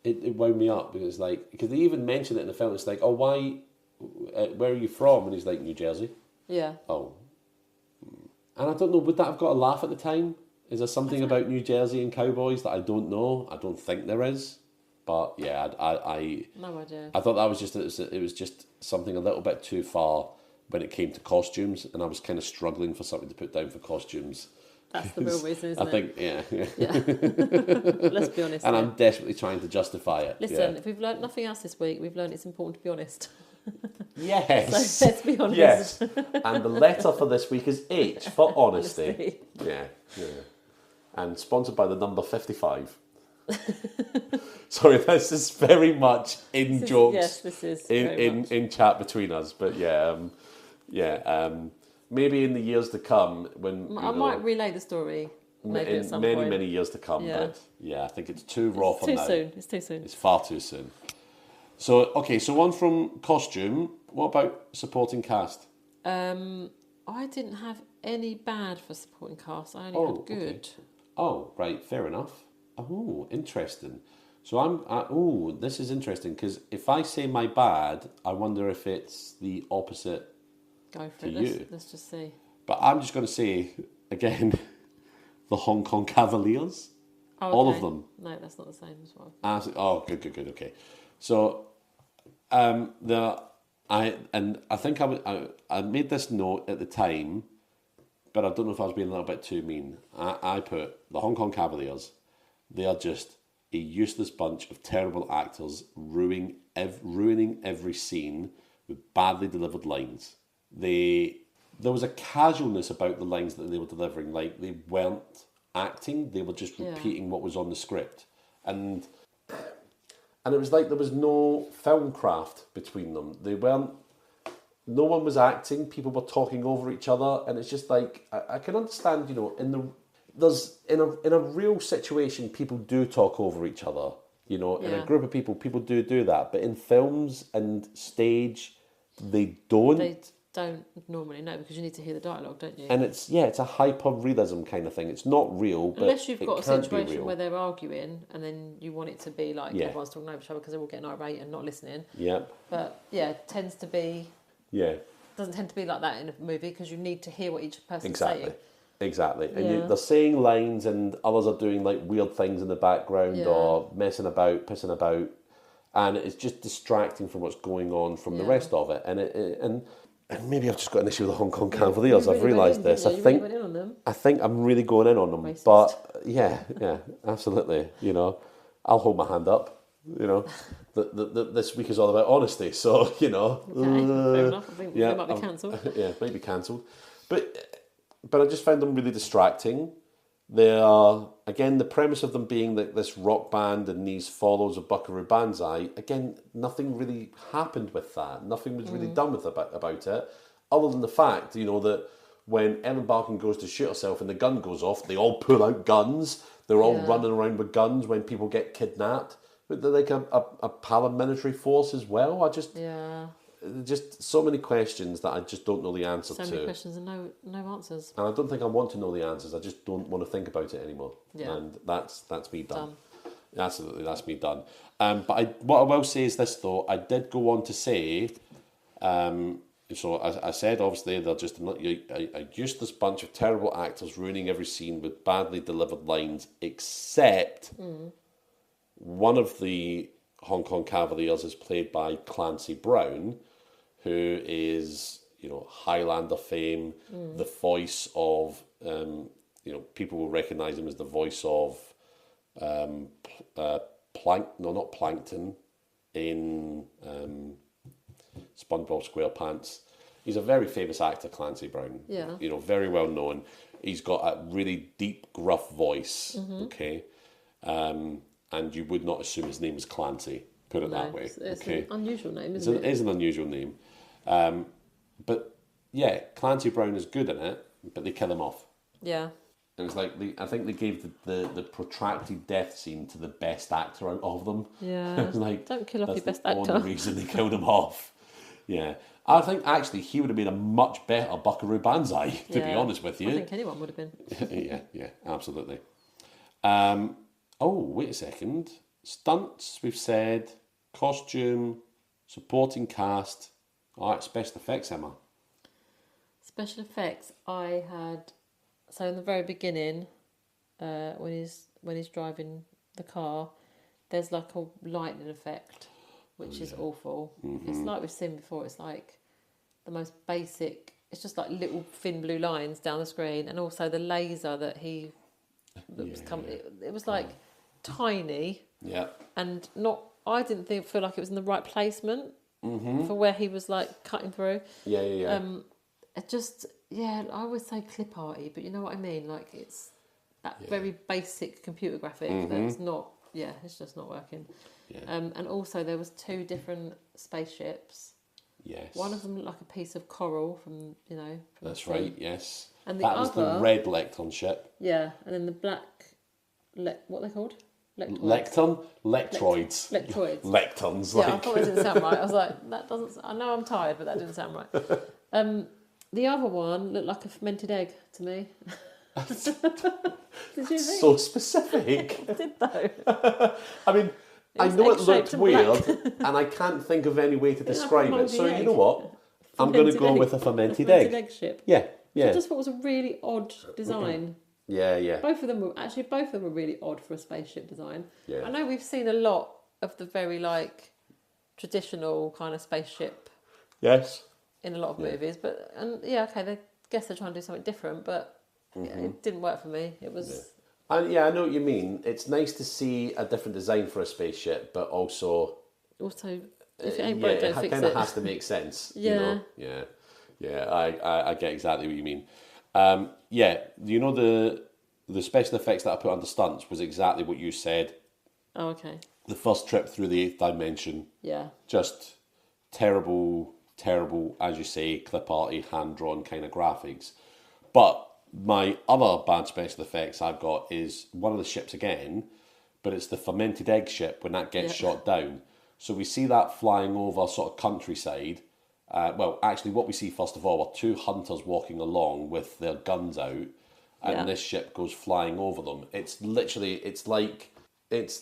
it wound me up because they even mentioned it in the film. It's like, oh, why? Where are you from? And he's like, New Jersey. Yeah. Oh. And I don't know. Would that have got a laugh at the time? Is there something about New Jersey and cowboys that I don't know? I don't think there is. But yeah, I no idea. I thought that was it was just something a little bit too far when it came to costumes, and I was kind of struggling for something to put down for costumes. That's the real reason, isn't it? I think, yeah. Let's be honest. And I'm desperately trying to justify it. Listen, if we've learnt nothing else this week, we've learnt it's important to be honest. Yes. So let's be honest. Yes. And the letter for this week is H for honesty. Yeah. And sponsored by the number 55. Sorry, this is very much in jokes. Yes, this is in chat between us. But maybe in the years to come when I might relay the story. Maybe at some point. Many years to come. Yeah. But yeah, I think it's too raw for now. It's too soon. It's far too soon. So one from costume. What about supporting cast? I didn't have any bad for supporting cast. I only had good. Okay. Oh, right, fair enough. Oh, interesting. So this is interesting because if I say my bad, I wonder if it's the opposite. Go for it. Let's just see. But I'm just going to say again, the Hong Kong Cavaliers, all of them. No, that's not the same as well. Good. Okay, so I think I made this note at the time, but I don't know if I was being a little bit too mean. I put the Hong Kong Cavaliers. They are just a useless bunch of terrible actors ruining every scene with badly delivered lines. There was a casualness about the lines that they were delivering. Like, they weren't acting, they were just repeating what was on the script. And it was like there was no film craft between them. No one was acting, people were talking over each other, and it's just like, I can understand, in a real situation, people do talk over each other. In a group of people do that. But in films and stage, they don't. They don't normally, no, because you need to hear the dialogue, don't you? And it's a hyper-realism kind of thing. It's not real, but unless you've got a situation where they're arguing and then you want it to be like everyone's talking over each other because they're all getting irate and not listening. Yeah. But it tends to be... Yeah. Doesn't tend to be like that in a movie because you need to hear what each person's saying. Exactly. And they're saying lines and others are doing like weird things in the background or messing about, pissing about. And it's just distracting from what's going on from the rest of it. And maybe I've just got an issue with the Hong Kong Cavaliers. I've realised this. I think I'm really going in on them. Racist. But yeah, absolutely. I'll hold my hand up. This week is all about honesty. So, Okay, fair enough. I think they might be cancelled. Yeah, might be cancelled. But I just found them really distracting. They are, again, the premise of them being like this rock band and these follows of Buckaroo Banzai. Again, nothing really happened with that. Nothing was really done with about it, other than the fact, that when Ellen Barkin goes to shoot herself and the gun goes off, they all pull out guns. They're all running around with guns when people get kidnapped. But they're like a paramilitary force as well. just so many questions that I just don't know the answer to. So many questions and no answers. And I don't think I want to know the answers. I just don't want to think about it anymore. Yeah. And that's me done. Absolutely, that's me done. But what I will say is this, though. I did go on to say, so I said, obviously, they're just a useless bunch of terrible actors ruining every scene with badly delivered lines, except one of the Hong Kong Cavaliers is played by Clancy Brown, who is, Highlander fame, the voice of, people will recognise him as the voice of not Plankton in SpongeBob SquarePants. He's a very famous actor, Clancy Brown. Yeah. Very well known. He's got a really deep, gruff voice. Okay. And you would not assume his name is Clancy. Put it that way. It's an unusual name, isn't it? It is an unusual name. But yeah, Clancy Brown is good in it, but they kill him off. Yeah. And it's like I think they gave the protracted death scene to the best actor out of them. Yeah. It's like, don't kill off your best actor. That's the only reason they killed him off. Yeah. I think actually he would have made a much better Buckaroo Banzai, to be honest with you. I think anyone would have been. yeah, absolutely. Wait a second. Stunts, we've said. Costume, supporting cast. All right, special effects, Emma. Special effects, I had... So in the very beginning, when he's driving the car, there's like a lightning effect, which is awful. It's like we've seen before. It's like the most basic. It's just like little thin blue lines down the screen, and also the laser that was coming. It was like tiny. Yeah. And not. I didn't feel like it was in the right placement for where he was like cutting through. Yeah. It just. Yeah, I always say clip arty, but you know what I mean? Like, it's that very basic computer graphic that's not, it's just not working. Yeah. And also there was 2 different spaceships. Yes. One of them looked like a piece of coral from That's right, yes. And that was the red Lecton ship. Yeah, and then the black, what are they called? Lecton? Lectroids. Lectroids. Lectons. Yeah, I thought it didn't sound right. I was like, that doesn't, I know I'm tired, but that didn't sound right. The other one looked like a fermented egg to me. Did you think? So specific. It did though. I mean, I know it looked weird, and I can't think of any way to describe it. So you know what? I'm going to go with a fermented egg. Egg ship. Yeah. I just thought it was a really odd design. Yeah. Both of them were really odd for a spaceship design. Yeah. I know we've seen a lot of the very traditional kind of spaceship. Yes. In a lot of movies, they guess they're trying to do something different, but it didn't work for me. It was. I know what you mean. It's nice to see a different design for a spaceship, but also if it ain't broke, don't fix it. It kind of has to make sense. Yeah. I get exactly what you mean. The special effects that I put under stunts was exactly what you said. Oh, okay. The first trip through the 8th dimension. Yeah. Just terrible, as you say, clip arty, hand-drawn kind of graphics. But my other bad special effects I've got is one of the ships again, but it's the fermented egg ship when that gets shot down. So we see that flying over sort of countryside. Actually, what we see first of all are 2 hunters walking along with their guns out, and this ship goes flying over them. It's literally, it's like it's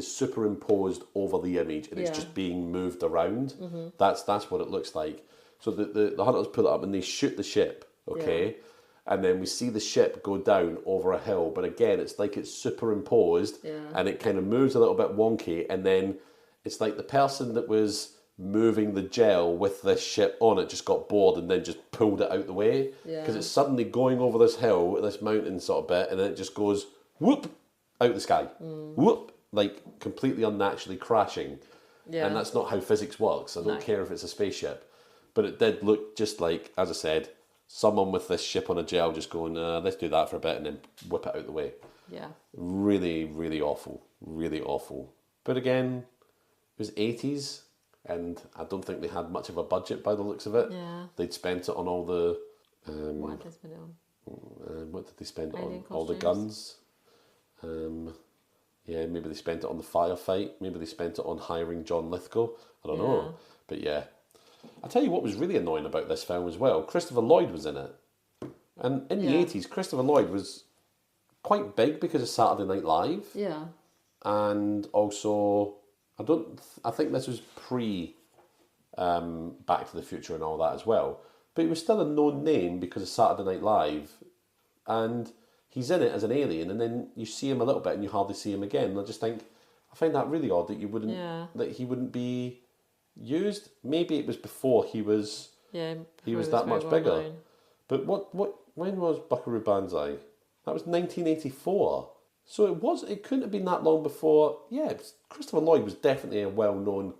superimposed over the image, and it's just being moved around. That's what it looks like. So the hunters pull it up and they shoot the ship, and then we see the ship go down over a hill. But again, it's like it's superimposed, and it kind of moves a little bit wonky, and then it's like the person that was moving the gel with this ship on it just got bored and then just pulled it out the way, because it's suddenly going over this hill, this mountain sort of bit, and then it just goes whoop out the sky, whoop. Like completely unnaturally crashing. Yeah. And that's not how physics works. I don't care if it's a spaceship. But it did look just like, as I said, someone with this ship on a gel just going, let's do that for a bit and then whip it out the way. Yeah. Really, really awful. Really awful. But again, it was 80s, and I don't think they had much of a budget by the looks of it. Yeah. They'd spent it on all the... what did they spend it on? What did they spend it on? Costumes? All the guns. Yeah, maybe they spent it on the firefight. Maybe they spent it on hiring John Lithgow. I don't know. But yeah. I tell you what was really annoying about this film as well. Christopher Lloyd was in it. And in the 80s, Christopher Lloyd was quite big because of Saturday Night Live. Yeah. And also, I think this was pre Back to the Future and all that as well. But he was still a known name because of Saturday Night Live. And he's in it as an alien, and then you see him a little bit and you hardly see him again. And I just think, I find that really odd that you wouldn't, that he wouldn't be used. Maybe it was before he was that much bigger. Known. But when was Buckaroo Banzai? That was 1984. So it couldn't have been that long before. Yeah, Christopher Lloyd was definitely a well-known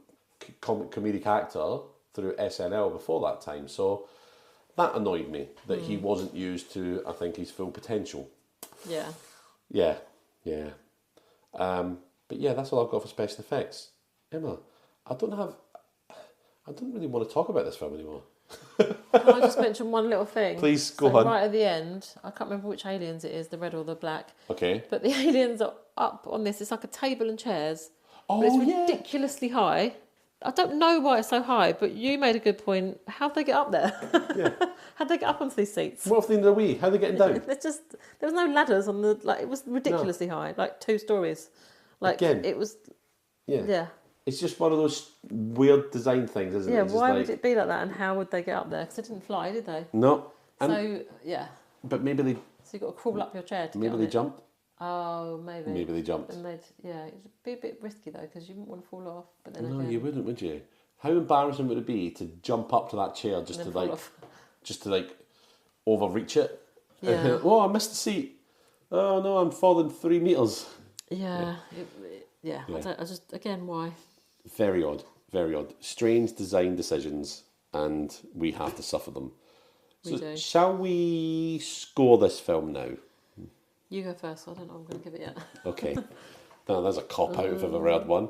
comedic actor through SNL before that time. So that annoyed me that he wasn't used to, I think, his full potential. Yeah. Yeah. But yeah, that's all I've got for special effects. Emma, I don't really want to talk about this film anymore. Can I just mention one little thing? Please, go on. Right at the end, I can't remember which aliens it is, the red or the black. Okay. But the aliens are up on this. It's like a table and chairs. Oh, but it's ridiculously high. I don't know why it's so high, but you made a good point. How'd they get up there? Yeah. How'd they get up onto these seats? What if they're in the wee? How are they getting down? There was no ladders on the, it was ridiculously high, 2 stories. Again. It was, yeah. It's just one of those weird design things, isn't it? Yeah, why would it be like that, and how would they get up there? Because they didn't fly, did they? No. But maybe they... So you've got to crawl up your chair to maybe get on they it. jumped. Oh, maybe. Maybe they jumped. And it'd be a bit risky, though, because you wouldn't want to fall off. But then no, you wouldn't, would you? How embarrassing would it be to jump up to that chair just to overreach it? Yeah. Oh, I missed the seat. Oh no, I'm falling 3 meters. Yeah. I just, again, why? Very odd. Very odd. Strange design decisions, and we have to suffer them. We do. Shall we score this film now? You go first. I don't know. I'm going to give it yet. Okay. Now, there's a cop-out if I've ever had one.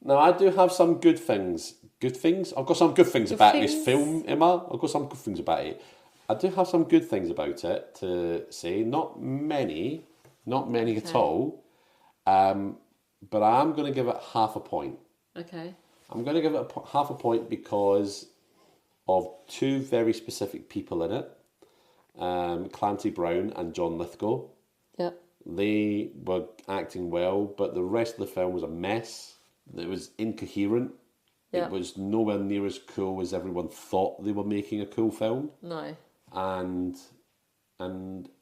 Now, I do have some good things. Good things? I've got some good things about this film, Emma. I've got some good things about it. I do have some good things about it to say. Not many at all. But I am going to give it half a point. Okay. I'm going to give it half a point because of 2 very specific people in it. Clancy Brown and John Lithgow. Yep. They were acting well, but the rest of the film was a mess. It was incoherent. Yep. It was nowhere near as cool as everyone thought they were making a cool film. No. And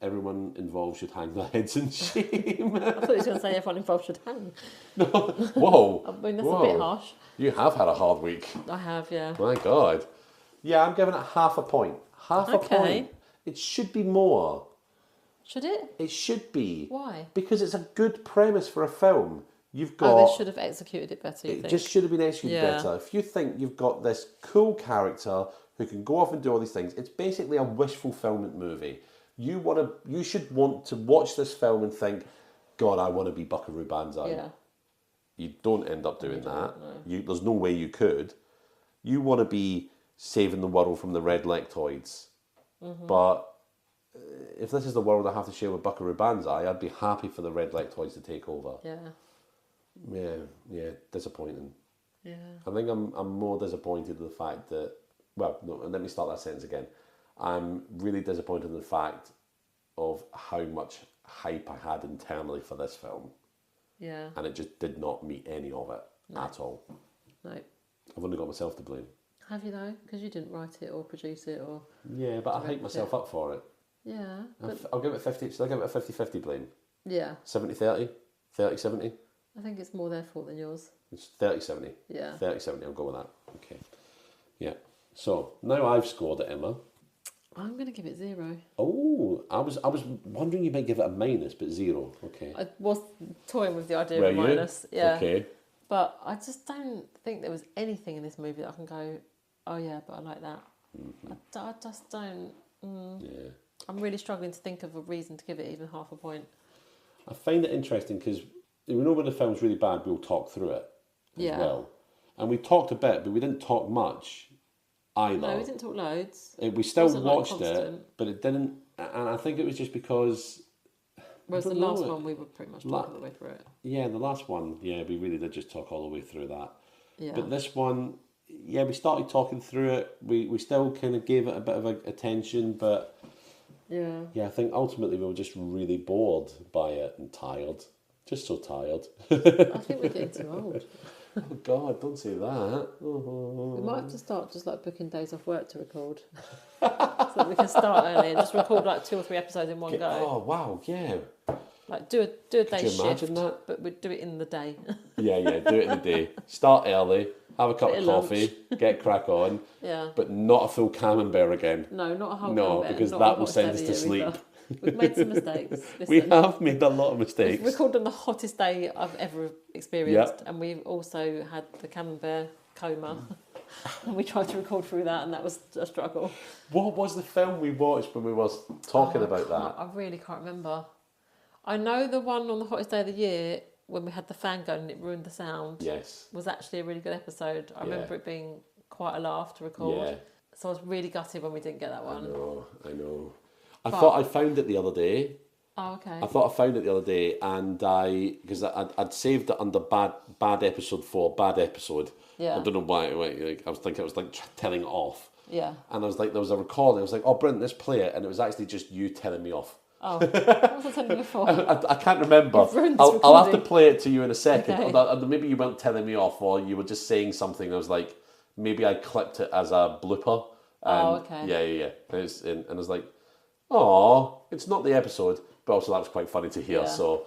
everyone involved should hang their heads in shame. I thought you were going to say everyone involved should hang. No. Whoa. I mean, that's a bit harsh. You have had a hard week. I have, yeah. My God. Yeah, I'm giving it half a point. Half a point. It should be more. Should it? It should be. Why? Because it's a good premise for a film. You've got... Oh, they should have executed it better, you think? It just should have been executed better. If you think you've got this cool character who can go off and do all these things, it's basically a wish fulfillment movie. You should want to watch this film and think, God, I want to be Buckaroo Banzai. Yeah. You don't end up doing that. No. There's no way you could. You want to be saving the world from the red lectoids. Mm-hmm. But if this is the world I have to share with Buckaroo Banzai, I'd be happy for the red lectoids to take over. Yeah. Yeah, disappointing. Yeah. I think I'm more disappointed with the fact that... Well, no, let me start that sentence again. I'm really disappointed in the fact of how much hype I had internally for this film. Yeah. And it just did not meet any of it at all. No. I've only got myself to blame. Have you though? Because you didn't write it or produce it or... Yeah, but I hyped myself up for it. Yeah. I'll give it 50. Should I give it a 50-50 blame? Yeah. 70-30? 30-70? I think it's more their fault than yours. It's 30-70. Yeah. 30-70, I'll go with that. Okay. Yeah. So, now I've scored it, Emma. I'm going to give it 0. Oh, I was wondering you might give it a minus, but 0. Okay. I was toying with the idea of a minus. Yeah. Okay. But I just don't think there was anything in this movie that I can go, oh yeah, but I like that. Mm-hmm. I just don't. Yeah. I'm really struggling to think of a reason to give it even half a point. I find it interesting because we know when the film's really bad, we'll talk through it as well. And we talked a bit, but we didn't talk much either. No, we didn't talk loads. We still watched it, but it didn't... And I think it was just because Whereas the last one, we were pretty much talking all the way through it. Yeah, the last one, we really did just talk all the way through that. Yeah. But this one, we started talking through it. We still kind of gave it a bit of attention, but I think ultimately we were just really bored by it and tired. Just so tired. I think we're getting too old. Oh God, don't say that. We might have to start just like booking days off work to record. So that we can start early and just record like 2 or 3 episodes in one go. Oh wow, yeah. Like do a day you shift, imagine that? but we'd do it in the day. Yeah, do it in the day. Start early, have a cup of coffee, get crack on. Yeah. But not a full camembert again. No, not a whole No, camembert, because not that a will hot send day us of to the sleep. year either. We've made some mistakes. We have made a lot of mistakes. We've recorded on the hottest day I've ever experienced, and we've also had the camembert coma. And we tried to record through that, and that was a struggle. What was the film we watched when we were talking about that? I really can't remember. I know the one on the hottest day of the year when we had the fan going and it ruined the sound. Yes. Was actually a really good episode. I remember it being quite a laugh to record. Yeah. So I was really gutted when we didn't get that one. I know. I thought I found it the other day. Oh, okay. I thought I found it the other day, and because I'd saved it under bad episode 4, bad episode. Yeah. I don't know why. I was thinking it was telling it off. Yeah. And I was like, there was a recording. I was like, oh, Brent, let's play it, and it was actually just you telling me off. Oh, what was I telling you before? I can't remember. I'll have to play it to you in a second. Okay. Or maybe you weren't telling me off, or you were just saying something. I was like, maybe I clipped it as a blooper. Okay. Yeah. And I was like, oh, it's not the episode, but also that was quite funny to hear. Yeah. So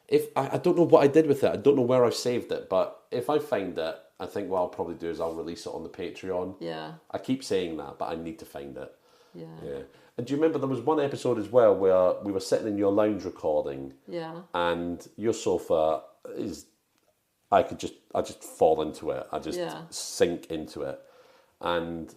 if I don't know what I did with it, I don't know where I saved it, but if I find it, I think what I'll probably do is I'll release it on the Patreon. Yeah. I keep saying that, but I need to find it. Yeah. And do you remember there was one episode as well where we were sitting in your lounge recording? Yeah. And your sofa is, I just fall into it. I just sink into it. And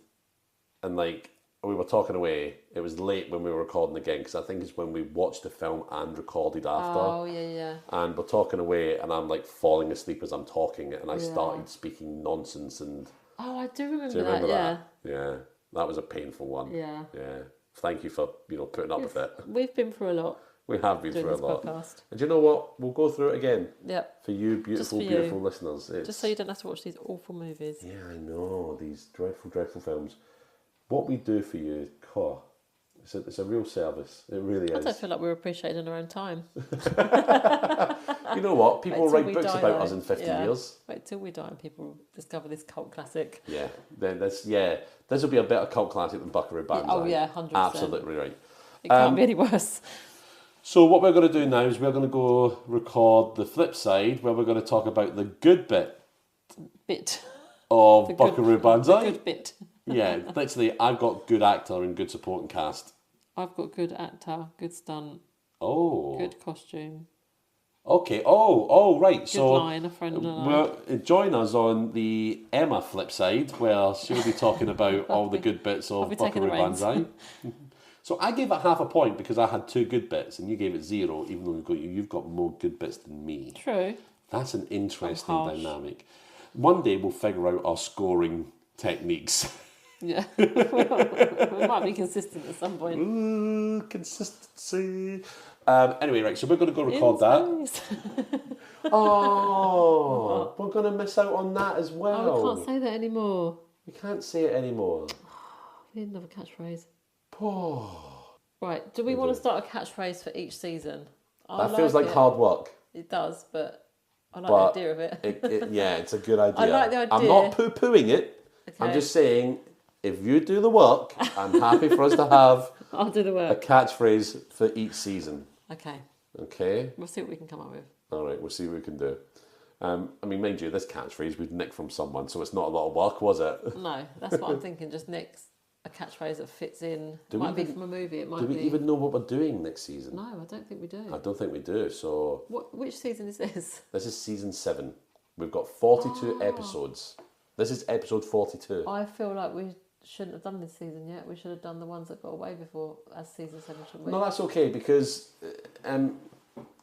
like, we were talking away. It was late when we were recording again, because I think it's when we watched the film and recorded after. Oh, yeah. And we're talking away, and I'm like falling asleep as I'm talking, and I started speaking nonsense. And oh, I do remember, that. Yeah, that was a painful one. Yeah. Thank you for putting up with it. We've been through a lot. We have been through a lot. Podcast. And do you know what? We'll go through it again. Yep. For you, beautiful listeners. Just so you don't have to watch these awful movies. Yeah, I know. These dreadful, dreadful films. What we do for you, it's a real service. It really is. I don't feel like we're appreciated in our own time. You know what? People will write books about us in 50 years. Wait till we die and people discover this cult classic. Yeah. This will be a better cult classic than Buckaroo Banzai. Oh yeah, 100%. Absolutely right. It can't be any worse. So what we're going to do now is we're going to go record the flip side, where we're going to talk about the good bit of Buckaroo Banzai. The good bit. Yeah, literally, I've got good actor and good supporting cast. I've got good actor, good stunt. Oh. Good costume. Okay. Oh, right. Good line, a friend and I. Join us on the Emma flip side, where she'll be talking about all the good bits of Buckaroo Banzai. So I gave it half a point because I had 2 good bits, and you gave it 0, even though you've got more good bits than me. True. That's an interesting dynamic. One day we'll figure out our scoring techniques. Yeah. We might be consistent at some point. Ooh, consistency. Anyway, right, so we're going to go record that. Oh, we're going to miss out on that as well. Oh, we can't say that anymore. We can't say it anymore. We need another catchphrase. Oh. Right, do we want to start a catchphrase for each season? That feels like hard work. It does, but I like the idea of it. It's a good idea. I like the idea. I'm not poo-pooing it. Okay. I'm just saying, if you do the work, I'm happy for us to have I'll do the work. A catchphrase for each season. Okay? We'll see what we can come up with. All right, we'll see what we can do. Mind you, this catchphrase we'd nicked from someone, so it's not a lot of work, was it? No, that's what I'm thinking. Just nick a catchphrase that fits in. It might be from a movie. It might be. Do we even know what we're doing next season? No, I don't think we do. I don't think we do. So. Which season is this? This is season 7. We've got 42 episodes. This is episode 42. I feel like we shouldn't have done this season yet. We should have done the ones that got away before as season 7, shouldn't we? No, that's okay, because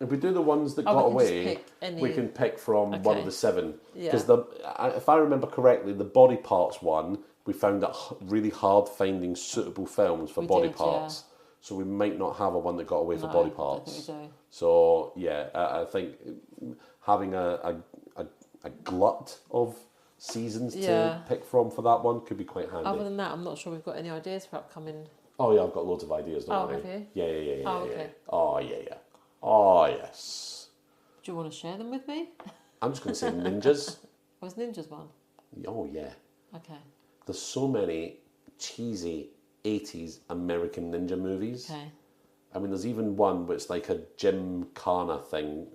if we do the ones that got away, we can pick from one of the 7. Because if I remember correctly, the body parts one, we found that really hard finding suitable films for body parts. so we might not have a one that got away for body parts. I think we do. So yeah, I think having a glut of seasons to pick from for that one could be quite handy. Other than that, I'm not sure we've got any ideas for upcoming. Oh yeah, I've got loads of ideas. Don't worry. Have you? Yeah. Oh, okay. Oh yeah. Oh yes. Do you want to share them with me? I'm just going to say ninjas. Was Ninjas one? Oh yeah. Okay. There's so many cheesy 80s American ninja movies. Okay. I mean, there's even one which like a Jim Carter thing,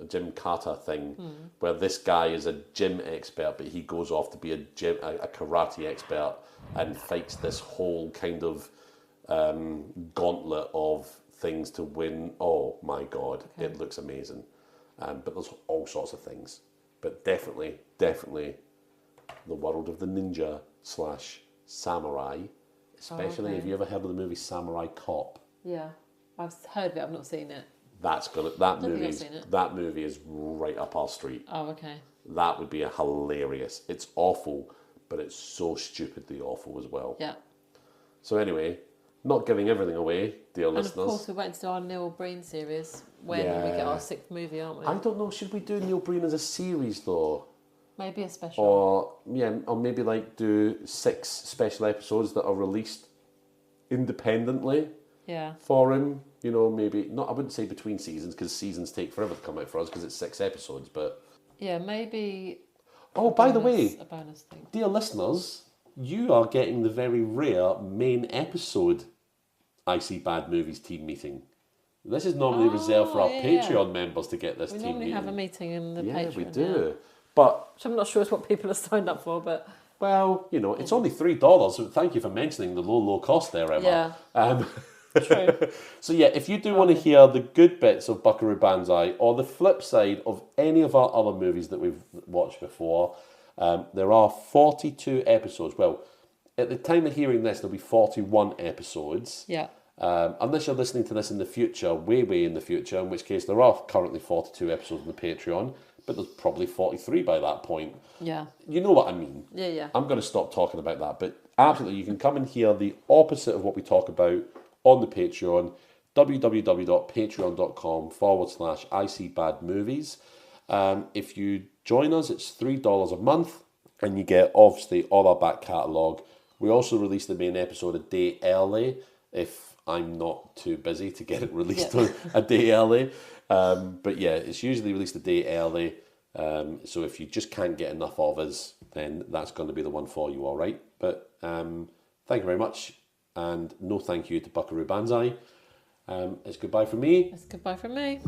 where this guy is a gym expert, but he goes off to be a karate expert and fights this whole kind of gauntlet of things to win. Oh my God, It looks amazing. But there's all sorts of things. But definitely the world of the ninja / samurai, especially if you ever heard of the movie Samurai Cop. Yeah. I've heard of it, I've not seen it. That movie is right up our street. Oh, okay. That would be hilarious. It's awful, but it's so stupidly awful as well. Yeah. So anyway, not giving everything away, dear listeners. And of course, we're waiting to do our Neil Breen series when we get our 6th movie, aren't we? I don't know. Should we do Neil Breen as a series though? Maybe a special. Or maybe like do 6 special episodes that are released independently. Yeah. For him, maybe not. I wouldn't say between seasons because seasons take forever to come out for us because it's 6 episodes. But yeah, maybe. Oh, by the way, a bonus thing. Dear listeners, you are getting the very rare main episode I See Bad Movies team meeting. This is normally reserved for our Patreon members to get this team meeting. We normally have a meeting in the Patreon. Yeah, we do. But which I'm not sure is what people are signed up for, but. Well, it's only $3, so thank you for mentioning the low cost there, Emma. Yeah. True. So yeah, if you do want to hear the good bits of Buckaroo Banzai or the flip side of any of our other movies that we've watched before, there are 42 episodes. Well, at the time of hearing this, there'll be 41 episodes. Yeah. Unless you're listening to this in the future, way in the future, in which case there are currently 42 episodes on the Patreon, but there's probably 43 by that point. Yeah. You know what I mean. Yeah. I'm going to stop talking about that, but absolutely, you can come and hear the opposite of what we talk about on the Patreon, www.patreon.com/ICBadMovies. If you join us, it's $3 a month, and you get, obviously, all our back catalogue. We also release the main episode a day early, if I'm not too busy to get it released a day early. But yeah, it's usually released a day early. So if you just can't get enough of us, then that's going to be the one for you, all right? But thank you very much. And no thank you to Buckaroo Banzai. It's goodbye from me. It's goodbye from me.